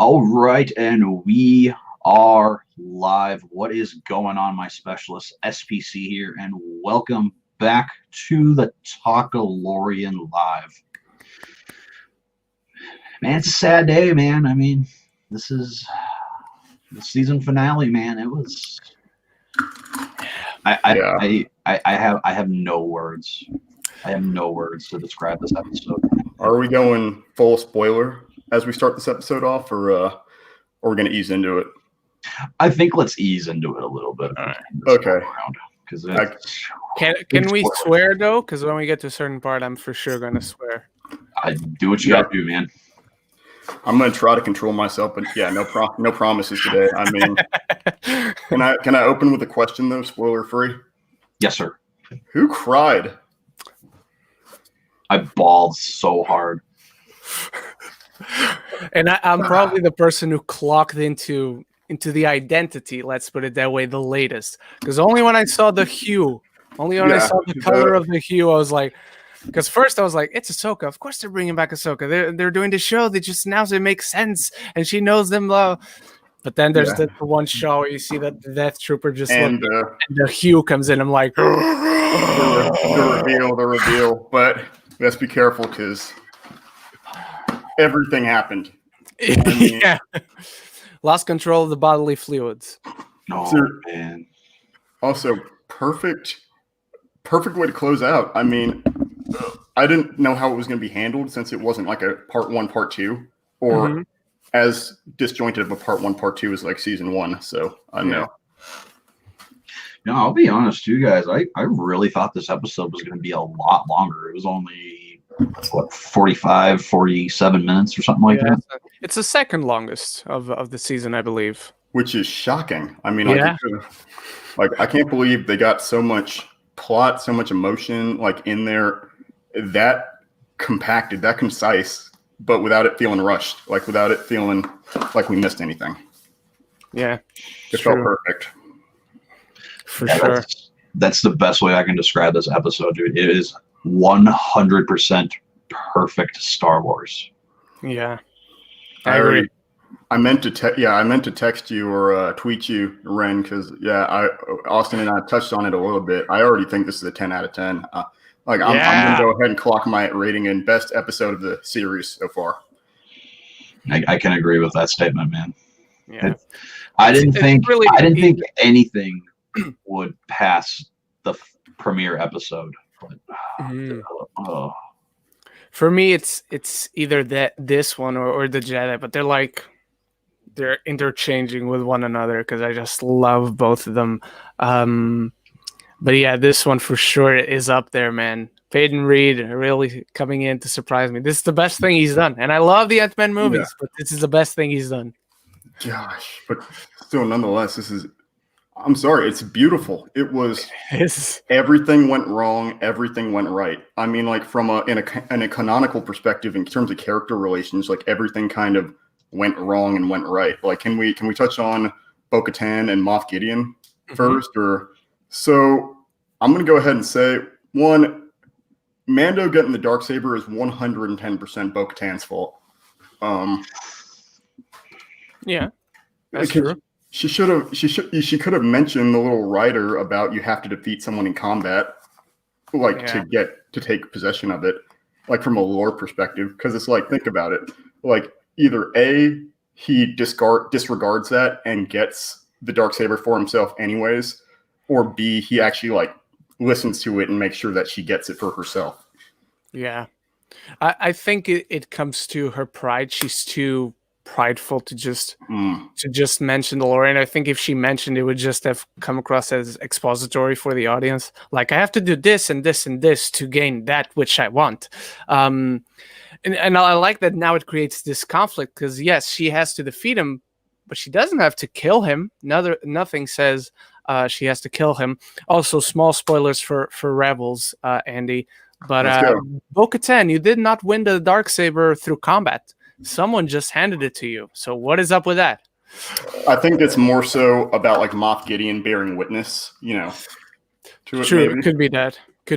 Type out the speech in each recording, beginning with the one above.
All right, and we are live. What is going on, my specialist SPC here, and welcome back to the Talkalorian Live. Man, it's a sad day, man. I mean, this is the season finale, man. It was. I have no words. I have no words to describe this episode. Are we going full spoiler as we start this episode off, or are we going to ease into it? I think let's ease into it a little bit. All right. Okay. Can we swear though? Because when we get to a certain part, I'm for sure going to swear. I do what you got to do, man. I'm going to try to control myself, but yeah, no promises today. I mean, can I open with a question though, spoiler free? Yes, sir. Who cried? I bawled so hard. And I'm probably the person who clocked into the identity, let's put it that way, the latest. Because only when I saw the hue, I saw the color of the hue, I was like, because first I was like, it's Ahsoka. Of course they're bringing back Ahsoka. They're doing the show. They just announced it makes sense. And she knows them. But then there's the one shot where you see that the Death Trooper just and the hue comes in. I'm like, the reveal. But let's be careful because everything happened. Yeah. Lost control of the bodily fluids. Oh, man. Also, perfect way to close out. I mean, I didn't know how it was going to be handled since it wasn't like a part 1, part 2, or as disjointed of a part 1, part 2 as like season 1. So I know. No, I'll be honest too, guys. I really thought this episode was going to be a lot longer. It was only 47 minutes or something like that. It's the second longest of the season, I believe. Which is shocking. I mean, I can't believe they got so much plot, so much emotion like in there, that compacted, that concise, but without it feeling rushed, like without it feeling like we missed anything. Yeah, it felt perfect. For sure. That's the best way I can describe this episode, dude. It is 100% perfect Star Wars. Yeah, I agree. I meant to text you or tweet you, Ren, because Austin and I touched on it a little bit. I already think this is a 10 out of 10. I'm gonna go ahead and clock my rating in best episode of the series so far. I can agree with that statement, man. Yeah, I didn't think anything would pass the premiere episode. For me, it's either this one or the Jedi, but they're interchanging with one another because I just love both of them. But yeah, this one for sure is up there, man. Peyton Reed really coming in to surprise me. This is the best thing he's done, and I love the Ant-Man movies, but this is the best thing he's done. Gosh, but still, nonetheless, I'm sorry, it's beautiful. It was everything went wrong, everything went right. I mean, like in a canonical perspective, in terms of character relations, like everything kind of went wrong and went right. Like, can we touch on Bo-Katan and Moff Gideon first? So I'm gonna go ahead and say Mando getting the Darksaber is 110% Bo-Katan's fault. Yeah, that's true. She could have mentioned the little rider about you have to defeat someone in combat, to take possession of it, like from a lore perspective. Because it's like, think about it, like either A, he disregards that and gets the Darksaber for himself anyways, or B, he actually like listens to it and makes sure that she gets it for herself. Yeah, I think it comes to her pride. She's too prideful to just mention the lore, and I think if she mentioned it would just have come across as expository for the audience, like I have to do this and this and this to gain that which I want. And I like that now it creates this conflict because yes, she has to defeat him, but she doesn't have to kill him. Nothing says she has to kill him. Also, small spoilers for Rebels, Andy, but Bo-Katan, you did not win the Darksaber through combat. Someone just handed it to you. So what is up with that? I think it's more so about like Moff Gideon bearing witness, to it. True, maybe. Could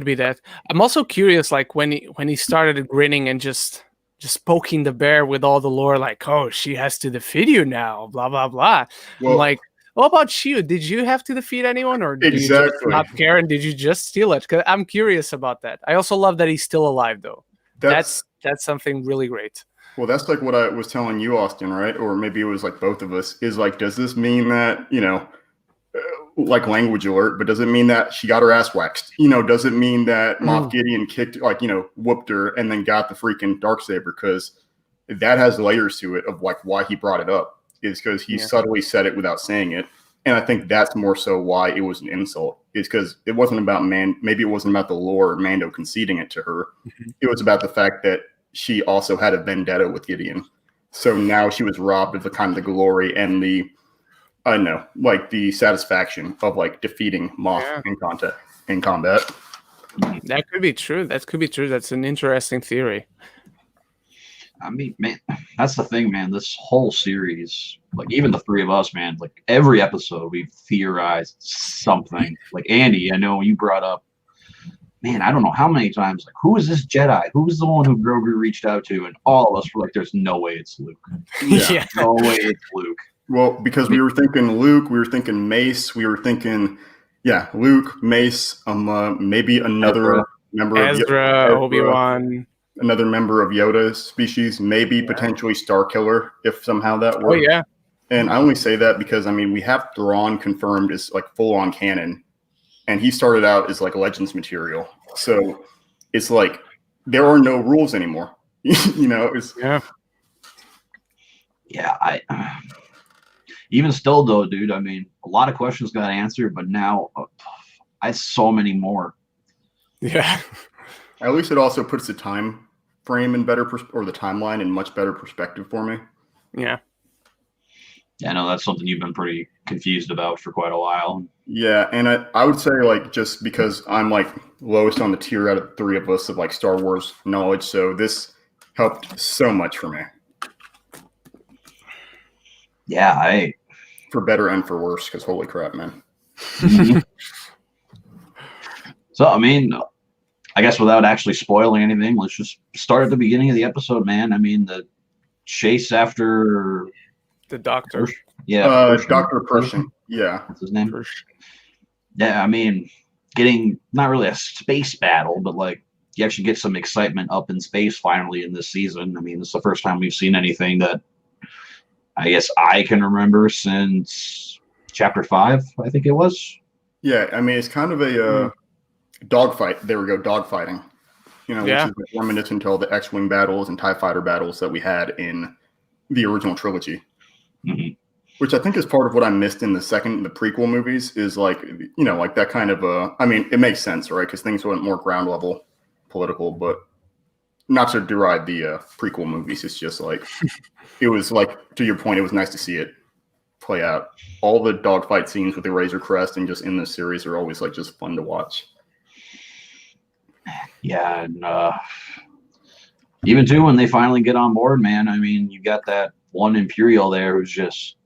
be that. I'm also curious, like when he started grinning and just just poking the bear with all the lore, like, oh, she has to defeat you now, blah blah blah. Well, I'm like, what about you? Did you have to defeat anyone, or do you just exactly. not care, and did you just steal it? 'Cause I'm curious about that. I also love that he's still alive, though. That's something really great. Well, that's like what I was telling you, Austin, right? Or maybe it was like both of us. Is like, does this mean that like language alert? But does it mean that she got her ass waxed? Does it mean that Moff Gideon kicked, like whooped her and then got the freaking darksaber? Because that has layers to it of like why he brought it up. Is because he subtly said it without saying it. And I think that's more so why it was an insult. Is because it wasn't about maybe it wasn't about the lore or Mando conceding it to her. It was about the fact that she also had a vendetta with Gideon. So now she was robbed of the kind of the glory and the, I don't know, like the satisfaction of like defeating Moff in combat. That could be true. That could be true. That's an interesting theory. I mean, man, that's the thing, man. This whole series, like even the three of us, man, like every episode we've theorized something. Like Andy, I know you brought up, man, I don't know how many times, like, who is this Jedi? Who's the one who Grogu reached out to? And all of us were like, there's no way it's Luke. Yeah. No way it's Luke. Well, because we were thinking Luke, we were thinking Mace, we were thinking, Luke, Mace, maybe another member of Ezra, Obi-Wan. Another member of Yoda's species, maybe potentially Starkiller, if somehow that works. Oh, yeah. And I only say that because, I mean, we have Thrawn confirmed as like full-on canon. And he started out as like Legends material. So it's like there are no rules anymore. I even still though, dude, I mean, a lot of questions got answered, but now I so many more. Yeah. At least it also puts the time frame in better or the timeline in much better perspective for me. Yeah. Yeah, I know that's something you've been pretty confused about for quite a while. Yeah, and I would say, like, just because I'm, like, lowest on the tier out of the three of us of, like, Star Wars knowledge, so this helped so much for me. Yeah, For better and for worse, because holy crap, man. So, I mean, I guess without actually spoiling anything, let's just start at the beginning of the episode, man. I mean, the chase after... The doctor. Yeah. Dr. Pershing. Yeah. What's his name? Yeah, I mean, getting not really a space battle, but like you actually get some excitement up in space finally in this season. I mean, it's the first time we've seen anything that I guess I can remember since chapter 5, I think it was. Yeah, I mean, it's kind of a dogfight. There we go, dogfighting. Which is like reminiscent to all the X-Wing battles and TIE fighter battles that we had in the original trilogy. Mm-hmm. Which I think is part of what I missed in the prequel movies is like, like that kind of, I mean, it makes sense, right? Because things went more ground level political, but not to deride the prequel movies. It's just like, it was like, to your point, it was nice to see it play out. All the dogfight scenes with the Razor Crest and just in this series are always like just fun to watch. Yeah, and even too when they finally get on board, man, I mean, you got that one Imperial there who's just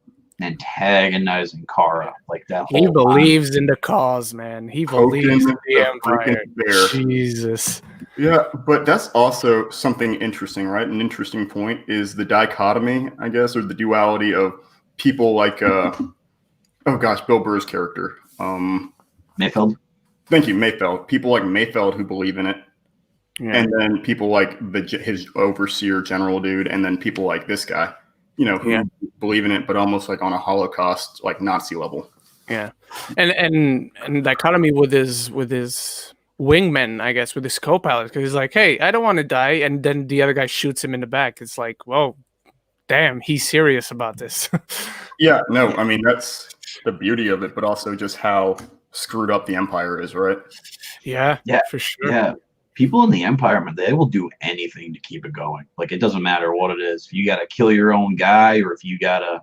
antagonizing Kara like that whole He believes in the cause, man. He believes in the Empire. Jesus. Yeah, but that's also something interesting, right? An interesting point is the dichotomy, I guess, or the duality of people like Bill Burr's character. Mayfeld? Thank you, Mayfeld. People like Mayfeld who believe in it. Yeah. And then people like his overseer general dude, and then people like this guy. Who believe in it, but almost like on a Holocaust, like Nazi level. Yeah, and dichotomy with his wingman, I guess, with his co-pilot, because he's like, "Hey, I don't want to die," and then the other guy shoots him in the back. It's like, whoa, damn, he's serious about this. Yeah, no, I mean that's the beauty of it, but also just how screwed up the Empire is, right? Yeah, for sure. Yeah. People in the Empire, man, they will do anything to keep it going. Like, it doesn't matter what it is. If you got to kill your own guy, or if you got to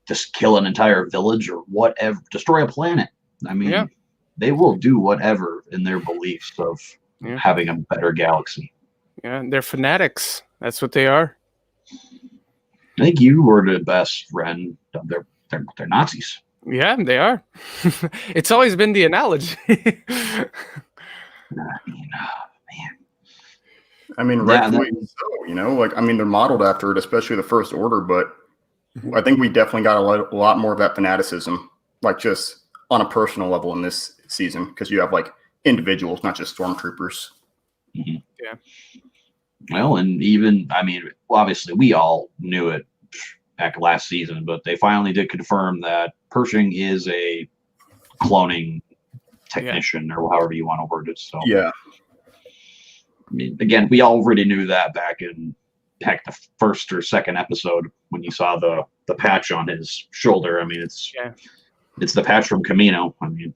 just kill an entire village or whatever, destroy a planet. I mean, they will do whatever in their beliefs of having a better galaxy. Yeah, they're fanatics. That's what they are. I think you were the best friend. They're Nazis. Yeah, they are. It's always been the analogy. I mean, man. I mean, rightfully so, you know, like, I mean, they're modeled after it, especially the First Order, but I think we definitely got a lot more of that fanaticism, like just on a personal level in this season, because you have like individuals, not just stormtroopers. Mm-hmm. Yeah. Well, and even, I mean, obviously we all knew it back last season, but they finally did confirm that Pershing is a cloning technician, or however you want to word it. So yeah. I mean, again, we already knew that back in the first or second episode when you saw the patch on his shoulder. I mean, it's the patch from Camino. I mean,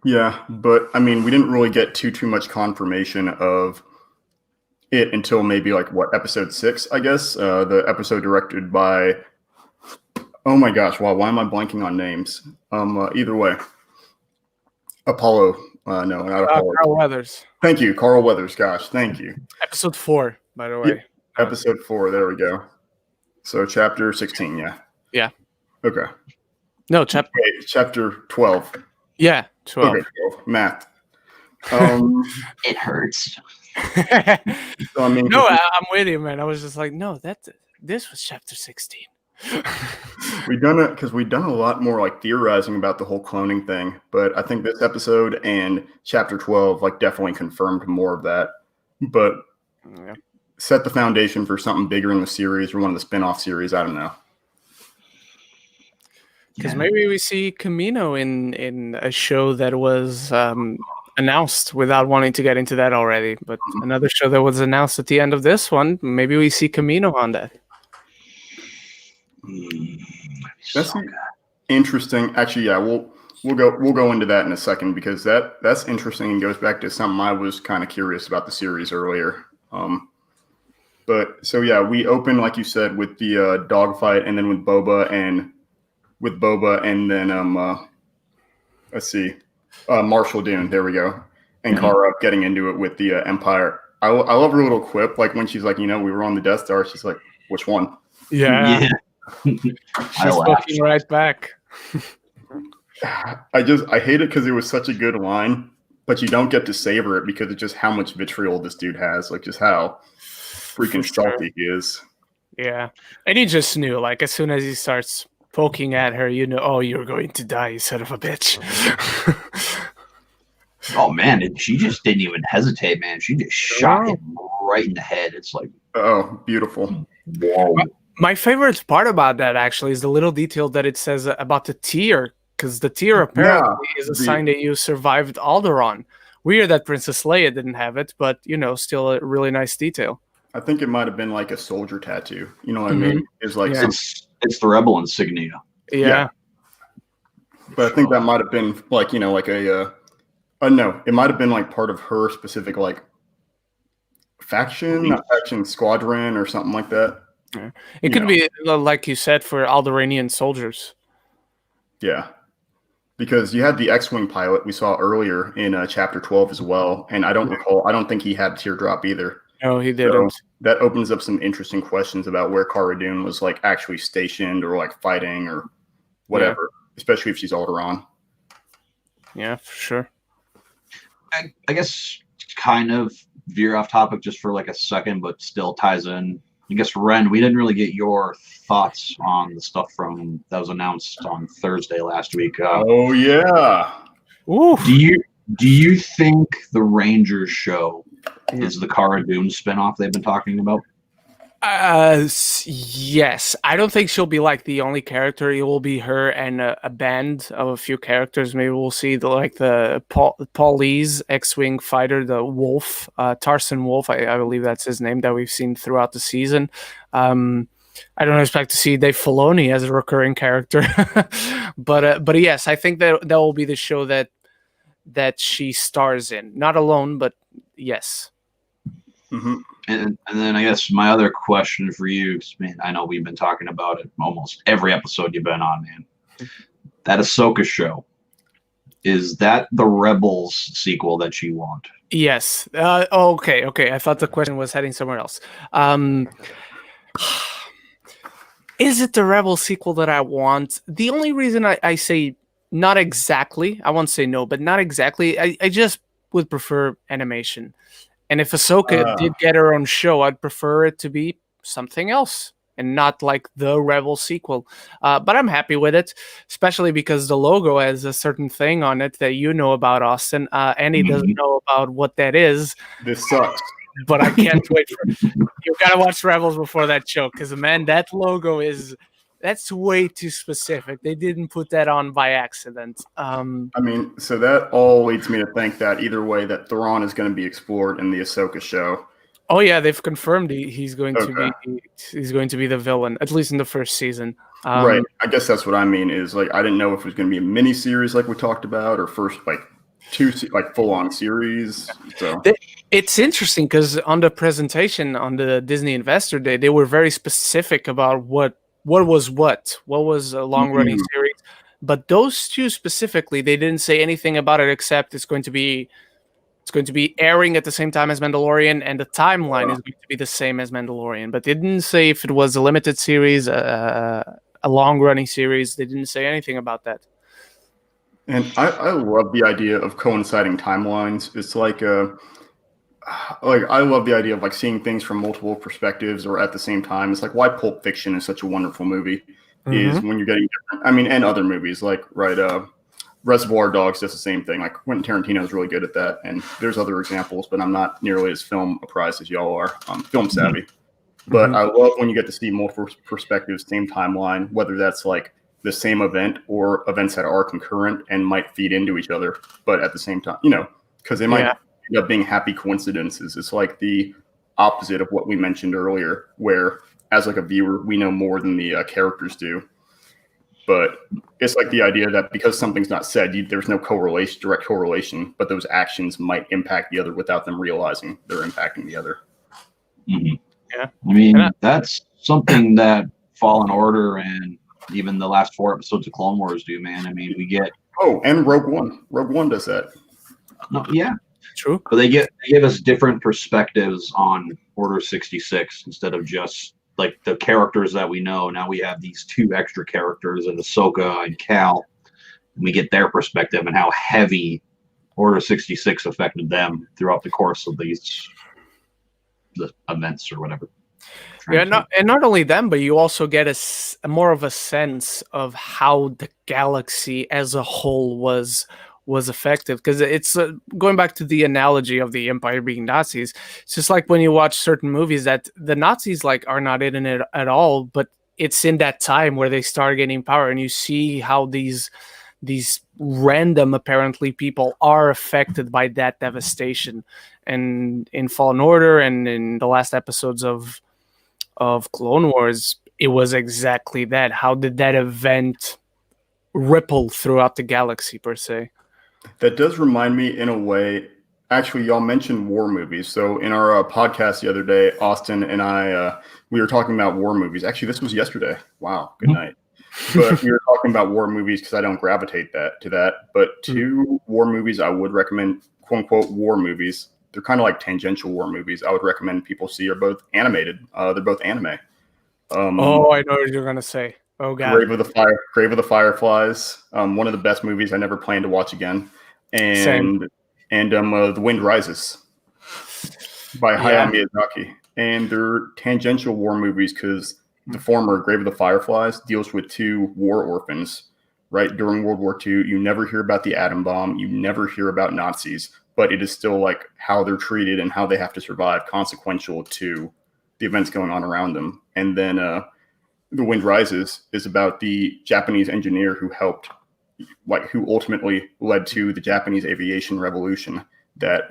yeah, but I mean, we didn't really get too much confirmation of it until maybe like episode 6, I guess. The episode directed by, oh my gosh, wow, why am I blanking on names? Either way, Apollo. No, not Apollo. Carl Weathers. Thank you, Carl Weathers. Gosh, thank you. Episode 4, by the way. Yep. Episode 4. There we go. So chapter 16. Yeah. Yeah. Okay. No, chapter 12. Yeah, 12. Okay, 12. Math. it hurts. So, I mean, no, I'm with you, man. I was just like, no, this was chapter 16. we've done it because we've done a lot more like theorizing about the whole cloning thing, but I think this episode and chapter 12 like definitely confirmed more of that, but set the foundation for something bigger in the series or one of the spin-off series. I don't know, because maybe we see Camino in a show that was announced, without wanting to get into that already, but another show that was announced at the end of this one, maybe we see Camino on that. That's interesting. Actually, yeah, we'll go into that in a second, because that's interesting and goes back to something I was kind of curious about the series earlier. But so yeah, we open, like you said, with the dogfight, and then with Boba, and then let's see, Marshall Dune. There we go, and Cara getting into it with the Empire. I love her little quip, like when she's like, we were on the Death Star. She's like, which one? Yeah. She's looking right back. I hate it because it was such a good line, but you don't get to savor it because of just how much vitriol this dude has, like just how freaking salty he is. Yeah, and he just knew, like, as soon as he starts poking at her, oh, you're going to die, you son of a bitch. Oh man, she just didn't even hesitate, man. She just shot him right in the head. It's like, oh, beautiful. Whoa. My favorite part about that actually is the little detail that it says about the tear, because the tear apparently is a sign that you survived Alderaan. Weird that Princess Leia didn't have it, but still a really nice detail. I think it might have been like a soldier tattoo. You know what I mean? It's like it's the rebel insignia. Yeah. But I think that might have been like like a no, it might have been like part of her specific like faction, not faction, squadron, or something like that. Yeah. It could be, like you said, for Alderaanian soldiers. Yeah, because you had the X-wing pilot we saw earlier in chapter 12 as well, and I don't think he had a teardrop either. No, he didn't. So that opens up some interesting questions about where Cara Dune was like actually stationed or like fighting or whatever, especially if she's Alderaan. Yeah, for sure. I guess kind of veer off topic just for like a second, but still ties in. I guess, Ren, we didn't really get your thoughts on the stuff that was announced on Thursday last week. Oh yeah. Ooh. Do you think the Rangers show is the Cara Dune spinoff they've been talking about? Yes. I don't think she'll be like the only character. It will be her and a band of a few characters. Maybe we'll see the Paul Lee's X-Wing fighter, the Wolf, Tarson Wolf. I believe that's his name, that we've seen throughout the season. I don't expect to see Dave Filoni as a recurring character, but yes, I think that will be the show that she stars in. Not alone, but yes. Mm-hmm. And then I guess my other question for you, man, I know we've been talking about it almost every episode you've been on, man. That Ahsoka show, is that the Rebels sequel that you want? Yes. Okay. I thought the question was heading somewhere else. Is it the Rebels sequel that I want? The only reason I say not exactly, I won't say no, but not exactly. I just would prefer animation. And if Ahsoka did get her own show, I'd prefer it to be something else and not like the Rebel sequel. But I'm happy with it, especially because the logo has a certain thing on it that you know about, Austin. Andy doesn't know about what that is. This sucks. But I can't wait for you. Gotta watch Rebels before that show, because man, that logo that's way too specific. They didn't put that on by accident. I mean, so that all leads me to think that either way, that Thrawn is going to be explored in the Ahsoka show. Oh yeah, they've confirmed he's going to be the villain, at least in the first season. Right. I guess that's what I mean. Is like I didn't know if it was going to be a mini series like we talked about, or first like full on series. So it's interesting because on the presentation on the Disney Investor Day, they were very specific about what was a long running series, but those two specifically, they didn't say anything about it except it's going to be airing at the same time as Mandalorian, and the timeline is going to be the same as Mandalorian. But they didn't say if it was a limited series, a long running series. They didn't say anything about that. And I love the idea of coinciding timelines. It's like I love the idea of like seeing things from multiple perspectives or at the same time. It's like why Pulp Fiction is such a wonderful movie is when you're getting different. I mean, and other movies like Reservoir Dogs does the same thing. Like Quentin Tarantino is really good at that, and there's other examples, but I'm not nearly as film apprised as y'all are. Film savvy, but I love when you get to see multiple perspectives, same timeline, whether that's like the same event or events that are concurrent and might feed into each other, but at the same time, because they might end up being happy coincidences. It's like the opposite of what we mentioned earlier, where as like a viewer, we know more than the characters do. But it's like the idea that because something's not said, there's no direct correlation, but those actions might impact the other without them realizing they're impacting the other. Mm-hmm. Yeah, I mean, that's something that Fallen Order and even the last 4 episodes of Clone Wars do, man. I mean, we get and Rogue One. Rogue One does that. No, yeah, true. But they give us different perspectives on Order 66 instead of just like the characters that we know. Now we have these 2 extra characters in Ahsoka and Cal, and we get their perspective and how heavy Order 66 affected them throughout the course of the events or whatever. Yeah, not only them, but you also get a more of a sense of how the galaxy as a whole was effective, because it's going back to the analogy of the Empire being Nazis. It's just like when you watch certain movies that the Nazis like are not in it at all, but it's in that time where they start gaining power, and you see how these random apparently people are affected by that devastation. And in Fallen Order and in the last episodes of Clone Wars, it was exactly that. How did that event ripple throughout the galaxy per se? That does remind me in a way. Actually, y'all mentioned war movies. So in our podcast the other day, Austin and I, we were talking about war movies. Actually, this was yesterday. Wow, good night. But we were talking about war movies because I don't gravitate to that. But 2 war movies I would recommend, quote unquote, war movies. They're kind of like tangential war movies. I would recommend people see are both animated. They're both anime. I know what you're gonna say. Oh god, Grave of the Fireflies. One of the best movies I never plan to watch again. And The Wind Rises by Hayao Miyazaki. And they're tangential war movies because the former, Grave of the Fireflies, deals with 2 war orphans. Right during World War II, you never hear about the atom bomb. You never hear about Nazis. But it is still like how they're treated and how they have to survive, consequential to the events going on around them. And then The Wind Rises is about the Japanese engineer who ultimately led to the Japanese aviation revolution that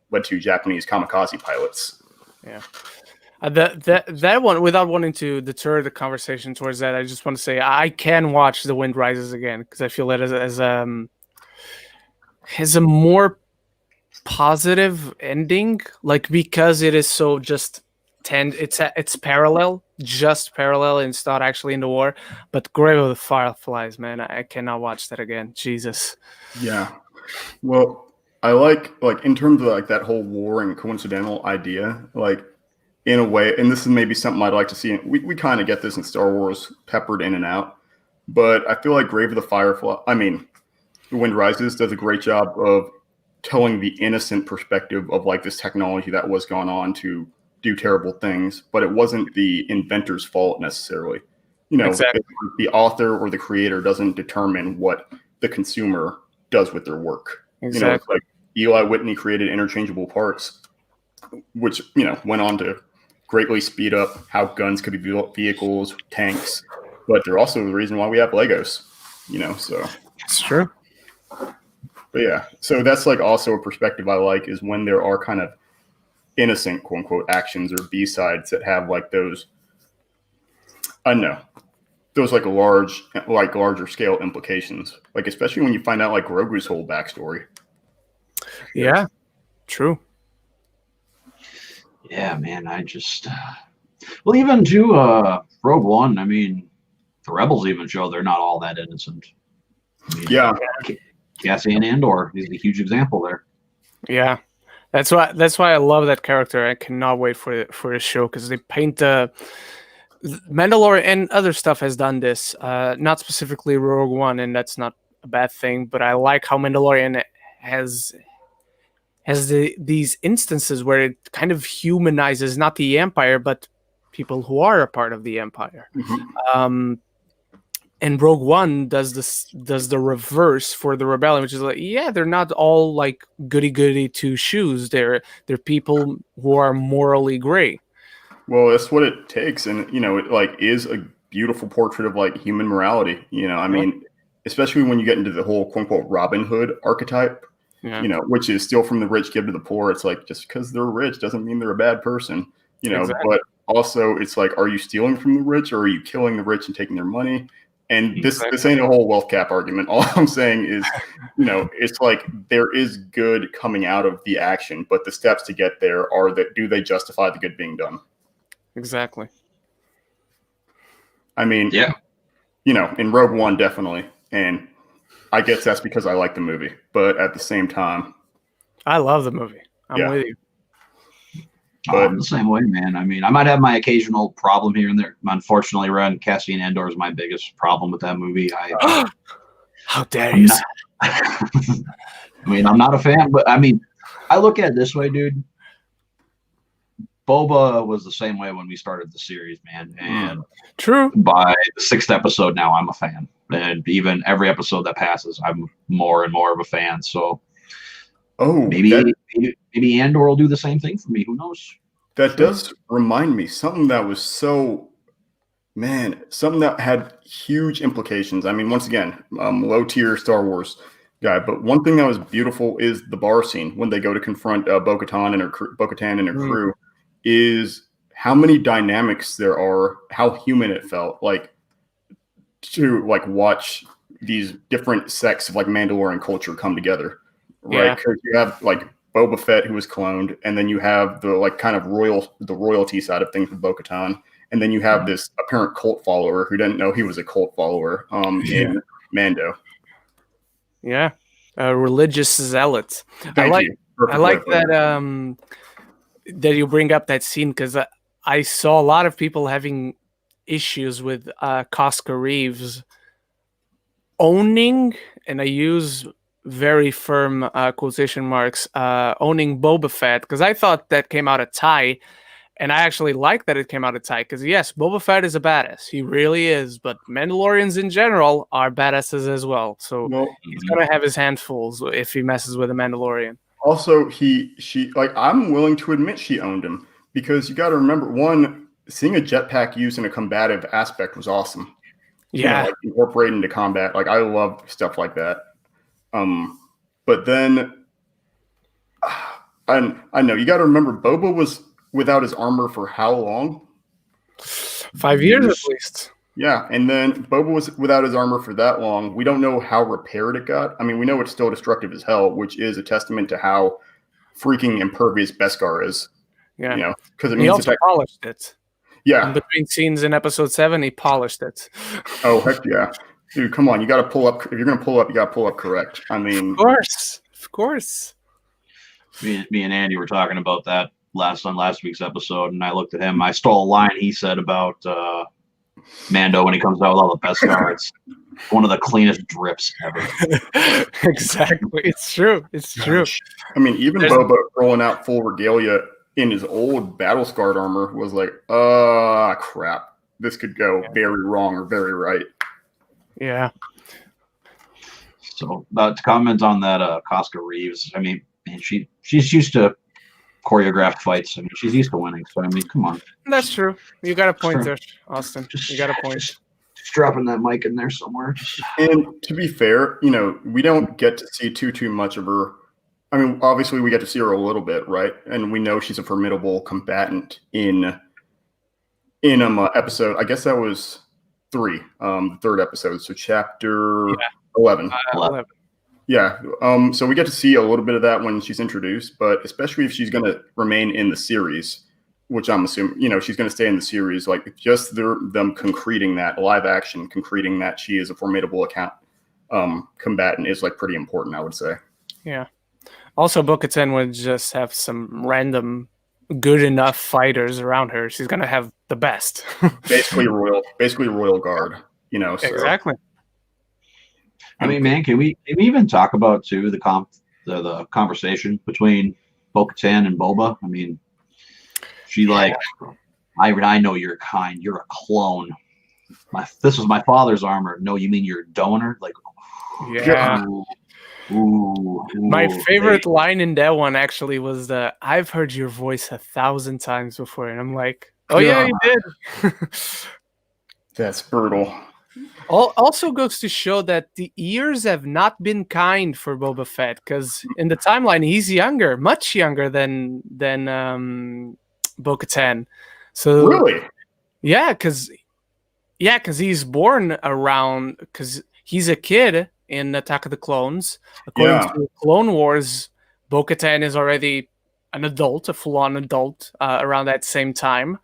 led to Japanese kamikaze pilots. Yeah. That one, without wanting to deter the conversation towards that, I just want to say I can watch The Wind Rises again because I feel that has a more positive ending, like because it is so just it's parallel and it's not actually in the war. But Grave of the Fireflies, man, I cannot watch that again. Jesus. Yeah. Well, I like in terms of like that whole war and coincidental idea, like in a way, and this is maybe something I'd like to see. We kind of get this in Star Wars, peppered in and out, but I feel like The Wind Rises does a great job of telling the innocent perspective of like this technology that was gone on to do terrible things, but it wasn't the inventor's fault necessarily. You know, Exactly. if the author or the creator doesn't determine what the consumer does with their work. Exactly. You know, it's like Eli Whitney created interchangeable parts, which, you know, went on to greatly speed up how guns could be built, vehicles, tanks, but they're also the reason why we have Legos, you know, so. It's true. But yeah, so that's like also a perspective I like, is when there are kind of innocent, quote unquote, actions or B-sides that have like those, I don't know, those like larger scale implications, like especially when you find out like Grogu's whole backstory. Yeah, true. Yeah, man, I just well, even to Rogue One, I mean, the Rebels even show they're not all that innocent. I mean, Yeah. Cassian Andor is a huge example there. Yeah, that's why I love that character. I cannot wait for the show, because they paint the Mandalorian, and other stuff has done this. Not specifically Rogue One, and that's not a bad thing. But I like how Mandalorian has these instances where it kind of humanizes not the Empire, but people who are a part of the Empire. Mm-hmm. And Rogue One does the reverse for the rebellion, which is like, yeah, they're not all like goody two shoes. They're people who are morally gray. Well, that's what it takes, and you know, it like is a beautiful portrait of like human morality. You know, I mean, especially when you get into the whole quote unquote Robin Hood archetype. Yeah. You know, which is steal from the rich, give to the poor. It's like, just because they're rich doesn't mean they're a bad person. You know, Exactly. but also it's like, are you stealing from the rich, or are you killing the rich and taking their money? And this ain't a whole wealth cap argument. All I'm saying is, you know, it's like there is good coming out of the action, but the steps to get there are that, do they justify the good being done? Exactly. I mean, yeah, you know, in Rogue One, definitely. And I guess that's because I like the movie, but at the same time, I love the movie. I'm with you. I'm the same way, man. I mean, I might have my occasional problem here and there. Unfortunately, Ren Cassian Andor is my biggest problem with that movie. How dare you? I mean, I'm not a fan, but I mean, I look at it this way, dude. Boba was the same way when we started the series, man. And true. By the 6th episode now, I'm a fan. And even every episode that passes, I'm more and more of a fan. So maybe Andor will do the same thing for me. Who knows? That does remind me something that was something that had huge implications. I mean, once again, low tier Star Wars guy, but one thing that was beautiful is the bar scene when they go to confront Bo-Katan and her crew. Is how many dynamics there are, how human it felt like to like watch these different sects of like Mandalorian culture come together, right? Because you have like Boba Fett, who was cloned, and then you have the like kind of royalty side of things with Bo-Katan, and then you have this apparent cult follower who didn't know he was a cult follower in Mando. Yeah, a religious zealot. I like that. That you bring up that scene, because I saw a lot of people having issues with Cosca Reeves owning, and I use very firm quotation marks, owning Boba Fett, because I thought that came out of tie, and I actually like that it came out of tie, because yes, Boba Fett is a badass, he really is, but Mandalorians in general are badasses as well, so he's gonna have his handfuls if he messes with a Mandalorian. Also, she like, I'm willing to admit she owned him, because you got to remember, one, seeing a jetpack used in a combative aspect was awesome. Yeah, you know, like incorporated into combat. Like I love stuff like that. But then I know you got to remember, Boba was without his armor for how long? 5 years at least. Yeah, and then Boba was without his armor for that long. We don't know how repaired it got. I mean, we know it's still destructive as hell, which is a testament to how freaking impervious Beskar is. Yeah, you know, because he also polished it. Yeah, in between scenes in Episode 7, he polished it. Oh heck yeah, dude! Come on, you got to pull up. If you're gonna pull up, you got to pull up correct. I mean, of course. Me and Andy were talking about that on last week's episode, and I looked at him. I stole a line he said about Mando when he comes out with all the Beskar. one of the cleanest drips ever. Exactly. It's true. It's true. I mean, even Boba rolling out full regalia in his old battle-scarred armor was like, crap. This could go very wrong or very right. Yeah. So, to comment on that, Casca Reeves, I mean, man, she's used to choreographed fights. I mean, she's used to winning. So, I mean, come on. That's true. You got a point there, Austin. You got a point. Just dropping that mic in there somewhere. And to be fair, we don't get to see too much of her. I mean, obviously, we get to see her a little bit, right? And we know she's a formidable combatant in episode. I guess that was 3, the third episode. So chapter 11. 11. Yeah. So we get to see a little bit of that when she's introduced, but especially if she's going to remain in the series, which I'm assuming, she's going to stay in the series. Like just them concreting that live action, concreting that she is a formidable combatant is like pretty important, I would say. Yeah. Also, Bo-Katan would just have some random good enough fighters around her. She's going to have the best. basically royal guard, So. Exactly. I mean, man, can we even talk about too the conversation between Bo-Katan and Boba? I mean, she like, I know you're kind. You're a clone. This was my father's armor. No, you mean you're a donor? Like, yeah. Ooh, my favorite line in that one actually was the "I've heard your voice 1,000 times before," and I'm like, "Oh yeah, you did." That's brutal. Also goes to show that the years have not been kind for Boba Fett, because in the timeline he's younger, much younger than Bo-Katan. So really, because he's born around, because he's a kid in Attack of the Clones. According to Clone Wars, Bo-Katan is already an adult, a full-on adult, around that same time.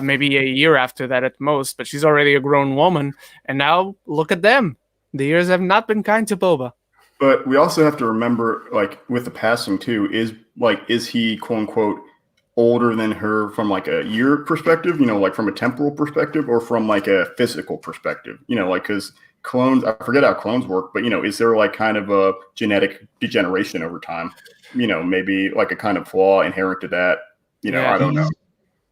Maybe a year after that at most, but she's already a grown woman. And now look at them. The years have not been kind to Boba. But we also have to remember, like with the passing too, is he quote unquote older than her from like a year perspective? Like from a temporal perspective, or from like a physical perspective? Like because clones, I forget how clones work, but is there like kind of a genetic degeneration over time? Maybe like a kind of flaw inherent to that. I don't know.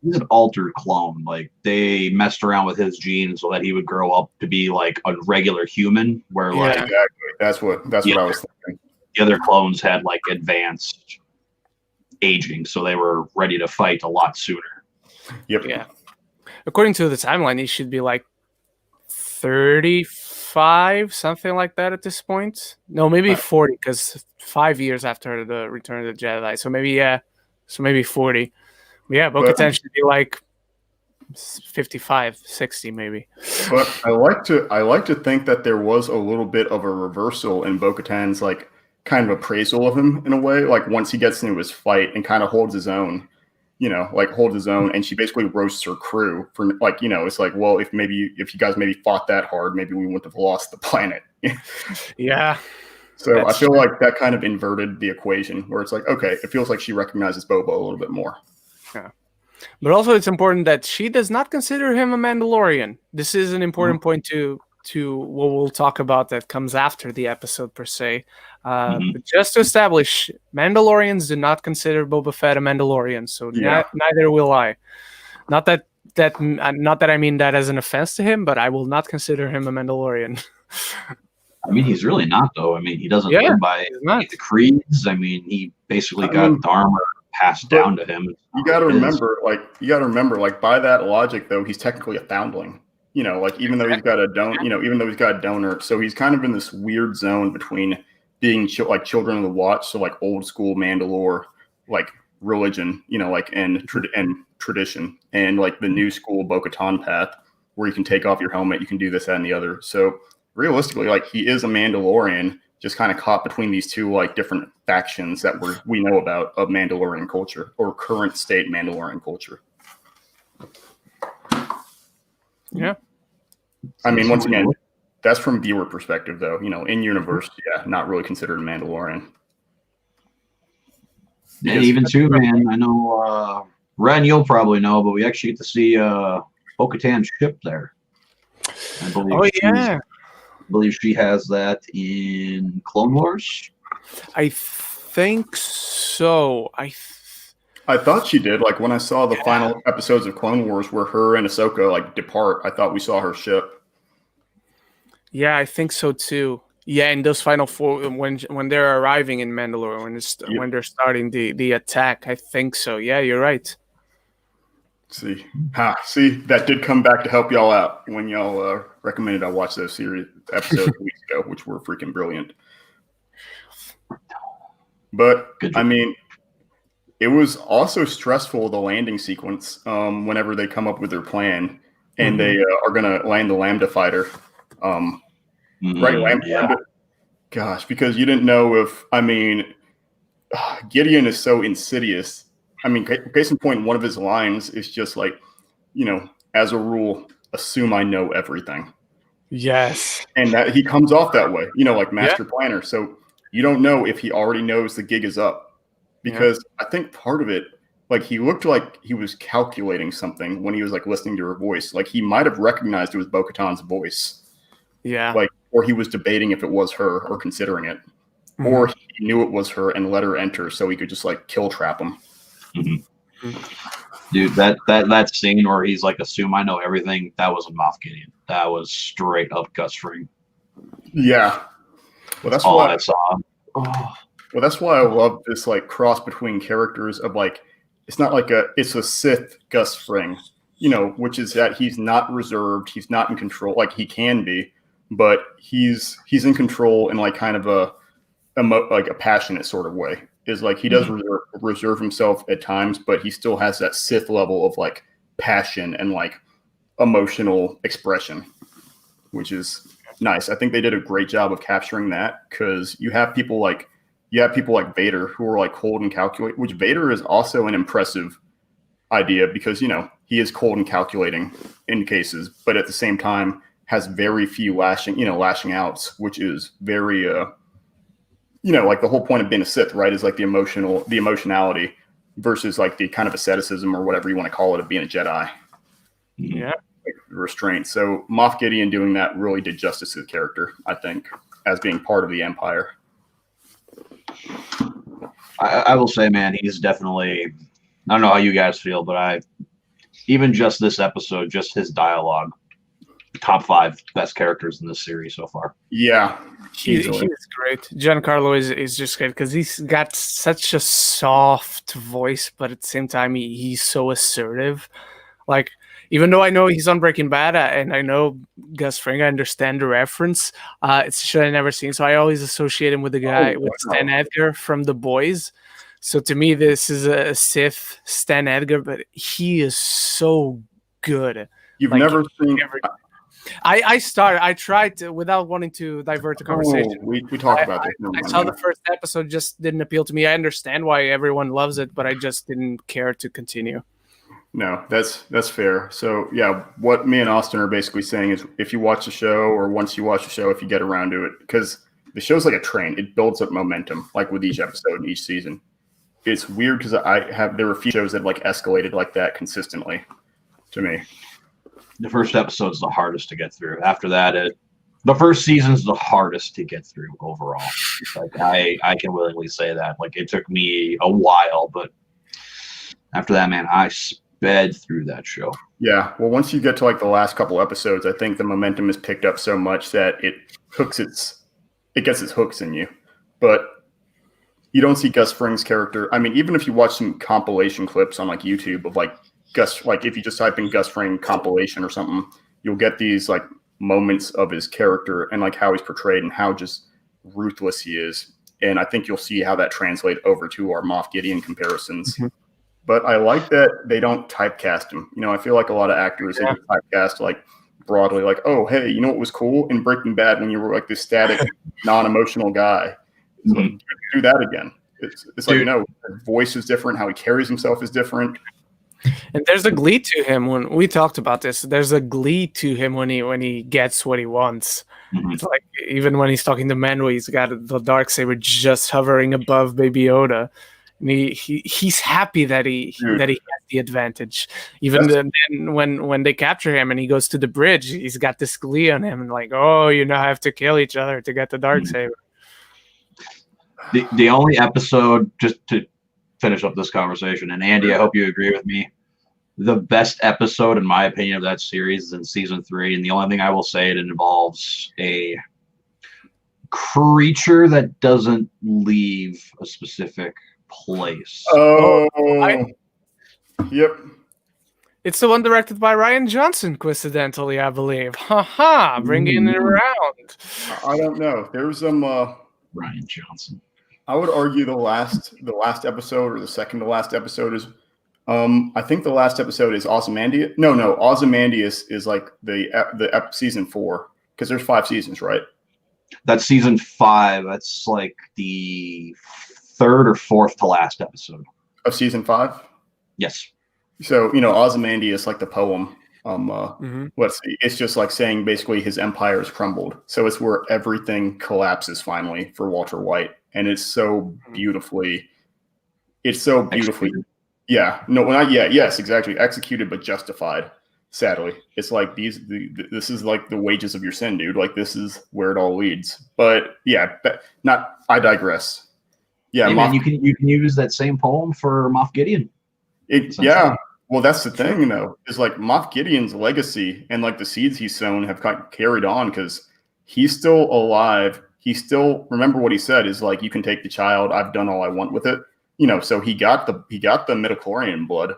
He's an altered clone. Like they messed around with his genes so that he would grow up to be like a regular human. Where like exactly. That's what I was thinking. The other clones had like advanced aging, so they were ready to fight a lot sooner. Yep. Yeah. According to the timeline, he should be like 35, something like that at this point. No, maybe 40, because 5 years after the Return of the Jedi. So maybe 40. Yeah, Bo-Katan should be like 55, 60 maybe. But I like to think that there was a little bit of a reversal in Bo-Katan's like kind of appraisal of him in a way. Like once he gets into his fight and kind of holds his own, and she basically roasts her crew for like, it's like, well, if you guys maybe fought that hard, maybe we wouldn't have lost the planet. Yeah. So I feel like that kind of inverted the equation where it's like, okay, it feels like she recognizes Boba a little bit more. Yeah. But also it's important that she does not consider him a Mandalorian. This is an important point to what we'll talk about that comes after the episode per se. But just to establish, Mandalorians do not consider Boba Fett a Mandalorian, so neither will I. Not that I mean that as an offense to him, but I will not consider him a Mandalorian. I mean, he's really not, though. I mean, he doesn't live by the creeds. I mean, he basically got the armor passed down to him. You got to remember, by that logic, though, he's technically a foundling. Even though he's got a donor, so he's kind of in this weird zone between being children of the Watch, so like old school Mandalore, like religion, and tradition, and like the new school Bo-Katan path, where you can take off your helmet, you can do this, that, and the other. So realistically, like he is a Mandalorian, just kind of caught between these two like different factions that we know about of Mandalorian culture or current state Mandalorian culture. Yeah. I mean, once again, that's from viewer perspective, though. In universe, not really considered a Mandalorian. Yeah, even too, man. I know, Ren, you'll probably know, but we actually get to see Bo-Katan's ship there. I believe. Oh yeah. believe she has that in Clone Wars. I think so. I thought she did. Like when I saw the final episodes of Clone Wars where her and Ahsoka like depart, I thought we saw her ship. Yeah, I think so too. Yeah, in those final four, when they're arriving in Mandalore, when they're starting the attack, I think so. Yeah, you're right. See, that did come back to help y'all out when y'all recommended I watch those series episodes weeks ago, which were freaking brilliant. But I mean, it was also stressful, the landing sequence, whenever they come up with their plan and they are going to land the Lambda fighter. Right, Lambda. Gosh, because you didn't know if, I mean, Gideon is so insidious. I mean, case in point, one of his lines is just like, as a rule, assume I know everything. Yes. And that he comes off that way, like master planner. So you don't know if he already knows the gig is up. Because I think part of it, like he looked like he was calculating something when he was like listening to her voice. Like he might have recognized it was Bo-Katan's voice. Yeah. Like, or he was debating if it was her or considering it. Or he knew it was her and let her enter so he could just like kill trap him. Dude, that scene where he's like, assume I know everything, that was a Moff Gideon. That was straight up Gus Fring. Yeah. Well, that's all why I saw. Well, that's why I love this like cross between characters of like, it's not like it's a Sith Gus Fring, which is that he's not reserved, he's not in control. Like he can be, but he's in control in like kind of a passionate sort of way. Is like he does reserve himself at times, but he still has that Sith level of like passion and like emotional expression, which is nice. I think they did a great job of capturing that because you have people like Vader who are like cold and calculate, which Vader is also an impressive idea because, he is cold and calculating in cases, but at the same time has very few lashing outs, which is very, like the whole point of being a Sith, right, is like the emotionality versus like the kind of asceticism or whatever you want to call it of being a Jedi. Yeah. Like restraint. So Moff Gideon doing that really did justice to the character, I think, as being part of the Empire. I will say, man, he's definitely, I don't know how you guys feel, but even just this episode, just his dialogue, top 5 best characters in this series so far. Yeah. He is great. Giancarlo is just great because he's got such a soft voice, but at the same time, he's so assertive. Like, even though I know he's on Breaking Bad and I know Gus Fring, I understand the reference. It's a show I've never seen, so I always associate him with the guy with Stan Edgar from The Boys. So to me, this is a Sith Stan Edgar, but he is so good. You've never seen. I tried to, without wanting to divert the conversation. We talked about this. I saw the first episode, just didn't appeal to me. I understand why everyone loves it, but I just didn't care to continue. No, that's fair. So yeah, what me and Austin are basically saying is if you watch the show or once you watch the show, if you get around to it, because the show's like a train, it builds up momentum, like with each episode and each season. It's weird because there were a few shows that like escalated like that consistently to me. The first episode's the hardest to get through. After that, the first season's the hardest to get through overall. Like I can willingly say that. Like it took me a while, but after that, man, I sped through that show. Yeah, well, once you get to like the last couple episodes, I think the momentum is picked up so much that it gets its hooks in you. But you don't see Gus Fring's character. I mean, even if you watch some compilation clips on like YouTube of like Gus, like if you just type in Gus Fring compilation or something, you'll get these like moments of his character and like how he's portrayed and how just ruthless he is. And I think you'll see how that translates over to our Moff Gideon comparisons. Mm-hmm. But I like that they don't typecast him. I feel like a lot of actors they typecast like broadly, like, oh, hey, you know what was cool in Breaking Bad when you were like this static, non-emotional guy? It's like, do that again. It's like, his voice is different. How he carries himself is different. And there's a glee to him when we talked about this. There's a glee to him when he gets what he wants. Mm-hmm. It's like even when he's talking to Mando, he's got the Darksaber just hovering above Baby Yoda. And he's happy that he has the advantage. Even then when they capture him and he goes to the bridge, he's got this glee on him and like, oh, you now have to kill each other to get the darksaber. The only episode, just to finish up this conversation, and Andy, I hope you agree with me, the best episode in my opinion of that series is in season 3, and the only thing I will say, it involves a creature that doesn't leave a specific place. Yep. It's the one directed by Rian Johnson, coincidentally, I believe. Haha, bringing it around. I don't know. There's some Rian Johnson. I would argue the last episode or the second to last episode is I think the last episode is Ozymandias. No, Ozymandias is like the season 4, because there's 5 seasons, right? That's season 5. That's like the 3rd or 4th to last episode of season 5. Yes. So Ozymandias, like the poem. It's just like saying basically his empire has crumbled. So it's where everything collapses finally for Walter White, and it's so beautifully. Executed. Yeah. No, not yet. Yes, exactly. Executed, but justified. Sadly, it's like this is like the wages of your sin, dude. Like this is where it all leads. But yeah, I digress. Yeah, hey, man, you can use that same poem for Moff Gideon. Yeah. Well, that's the thing, though, is like Moff Gideon's legacy and like the seeds he's sown have carried on, because he's still alive. He still, remember what he said is like, you can take the child. I've done all I want with it. So he got the midichlorian blood,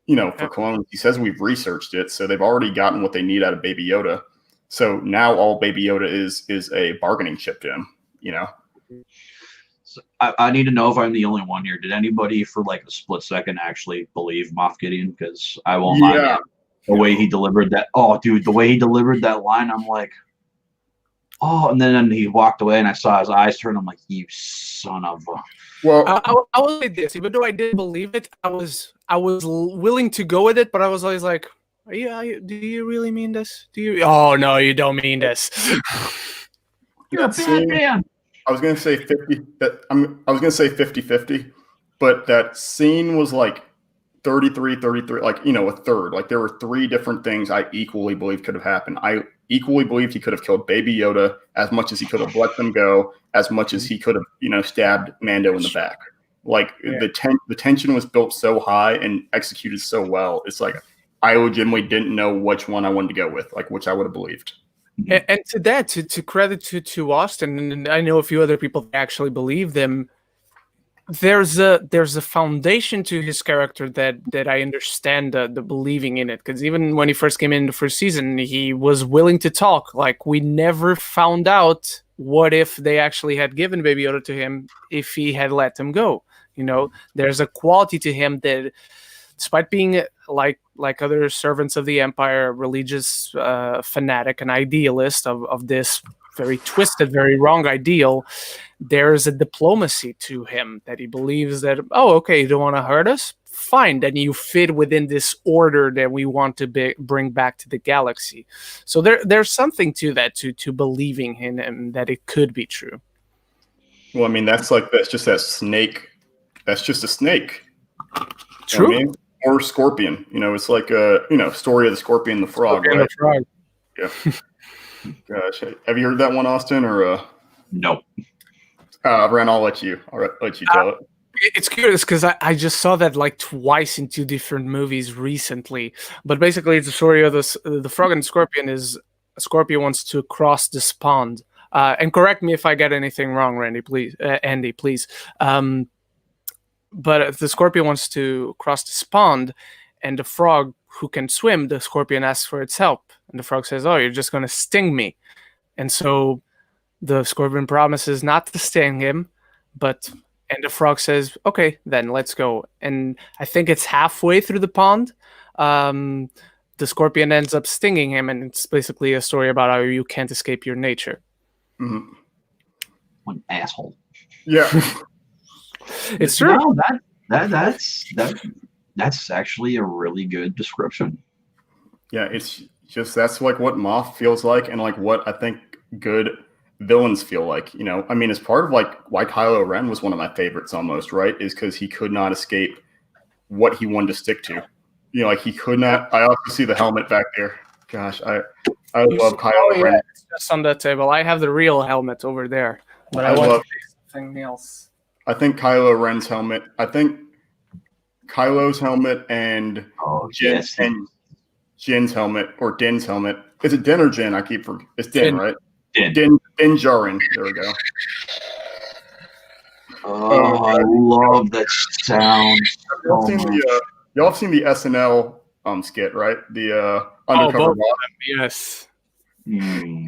for clones. He says we've researched it, so they've already gotten what they need out of Baby Yoda. So now all Baby Yoda is a bargaining chip to him, So I need to know if I'm the only one here. Did anybody for like a split second actually believe Moff Gideon? Because I won't lie, the way he delivered that. Oh, dude, the way he delivered that line, I'm like, oh, and then he walked away, and I saw his eyes turn. I'm like, you son of a. Well, I will say this: even though I didn't believe it, I was willing to go with it, but I was always like, do you really mean this? Do you? Oh no, you don't mean this. You're a bad man. I was going to say 50. I was going to say 50-50, but that scene was like 33, like, a third. Like there were 3 different things I equally believe could have happened. I equally believed he could have killed Baby Yoda as much as he could have let them go, as much as he could have, stabbed Mando in the back. Like the tension was built so high and executed so well. It's like I legitimately didn't know which one I wanted to go with, like which I would have believed. And to that, to credit to Austin, and I know a few other people that actually believe them. There's a foundation to his character that I understand the believing in it, because even when he first came in the first season, he was willing to talk. Like we never found out what if they actually had given Baby Yoda to him if he had let him go. There's a quality to him that, despite being like other servants of the Empire, religious fanatic and idealist of this very twisted, very wrong ideal, there's a diplomacy to him that he believes that, oh, okay, you don't want to hurt us? Fine, then you fit within this order that we want to bring back to the galaxy. So there's something to that, to believing in him that it could be true. Well, I mean, that's just that snake. That's just a snake. True. You know or scorpion. It's like a story of the scorpion and the frog. Scorpion right? Frog. Yeah. Gosh, have you heard that one, Austin? Or no? Ren, I'll let you tell it. It's curious because I just saw that like twice in 2 different movies recently. But basically, it's a story of the frog and scorpion. Is a scorpion wants to cross this pond. And correct me if I get anything wrong, Andy, please. But the scorpion wants to cross this pond, and the frog, who can swim, the scorpion asks for its help. And the frog says, oh, you're just going to sting me. And so the scorpion promises not to sting him, and the frog says, okay, then let's go. And I think it's halfway through the pond. The scorpion ends up stinging him, and it's basically a story about how you can't escape your nature. Mm-hmm. What an asshole. Yeah. It's true. No, that's actually a really good description. Yeah, it's just that's like what Moff feels like, and like what I think good villains feel like. I mean, as part of like why Kylo Ren was one of my favorites almost, right? Is because he could not escape what he wanted to stick to. Like he could not. I also see the helmet back there. Gosh, I love Kylo Ren. It's just on that table. I have the real helmet over there, but I want to say something else. I think Kylo Ren's helmet. I think Kylo's helmet and Jin's helmet or Din's helmet. Is it Din or Jin? It's Din, right? Din Djarin. There we go. Oh, I love that sound. Y'all have seen the SNL skit, right? The undercover boss. Yes. Mm.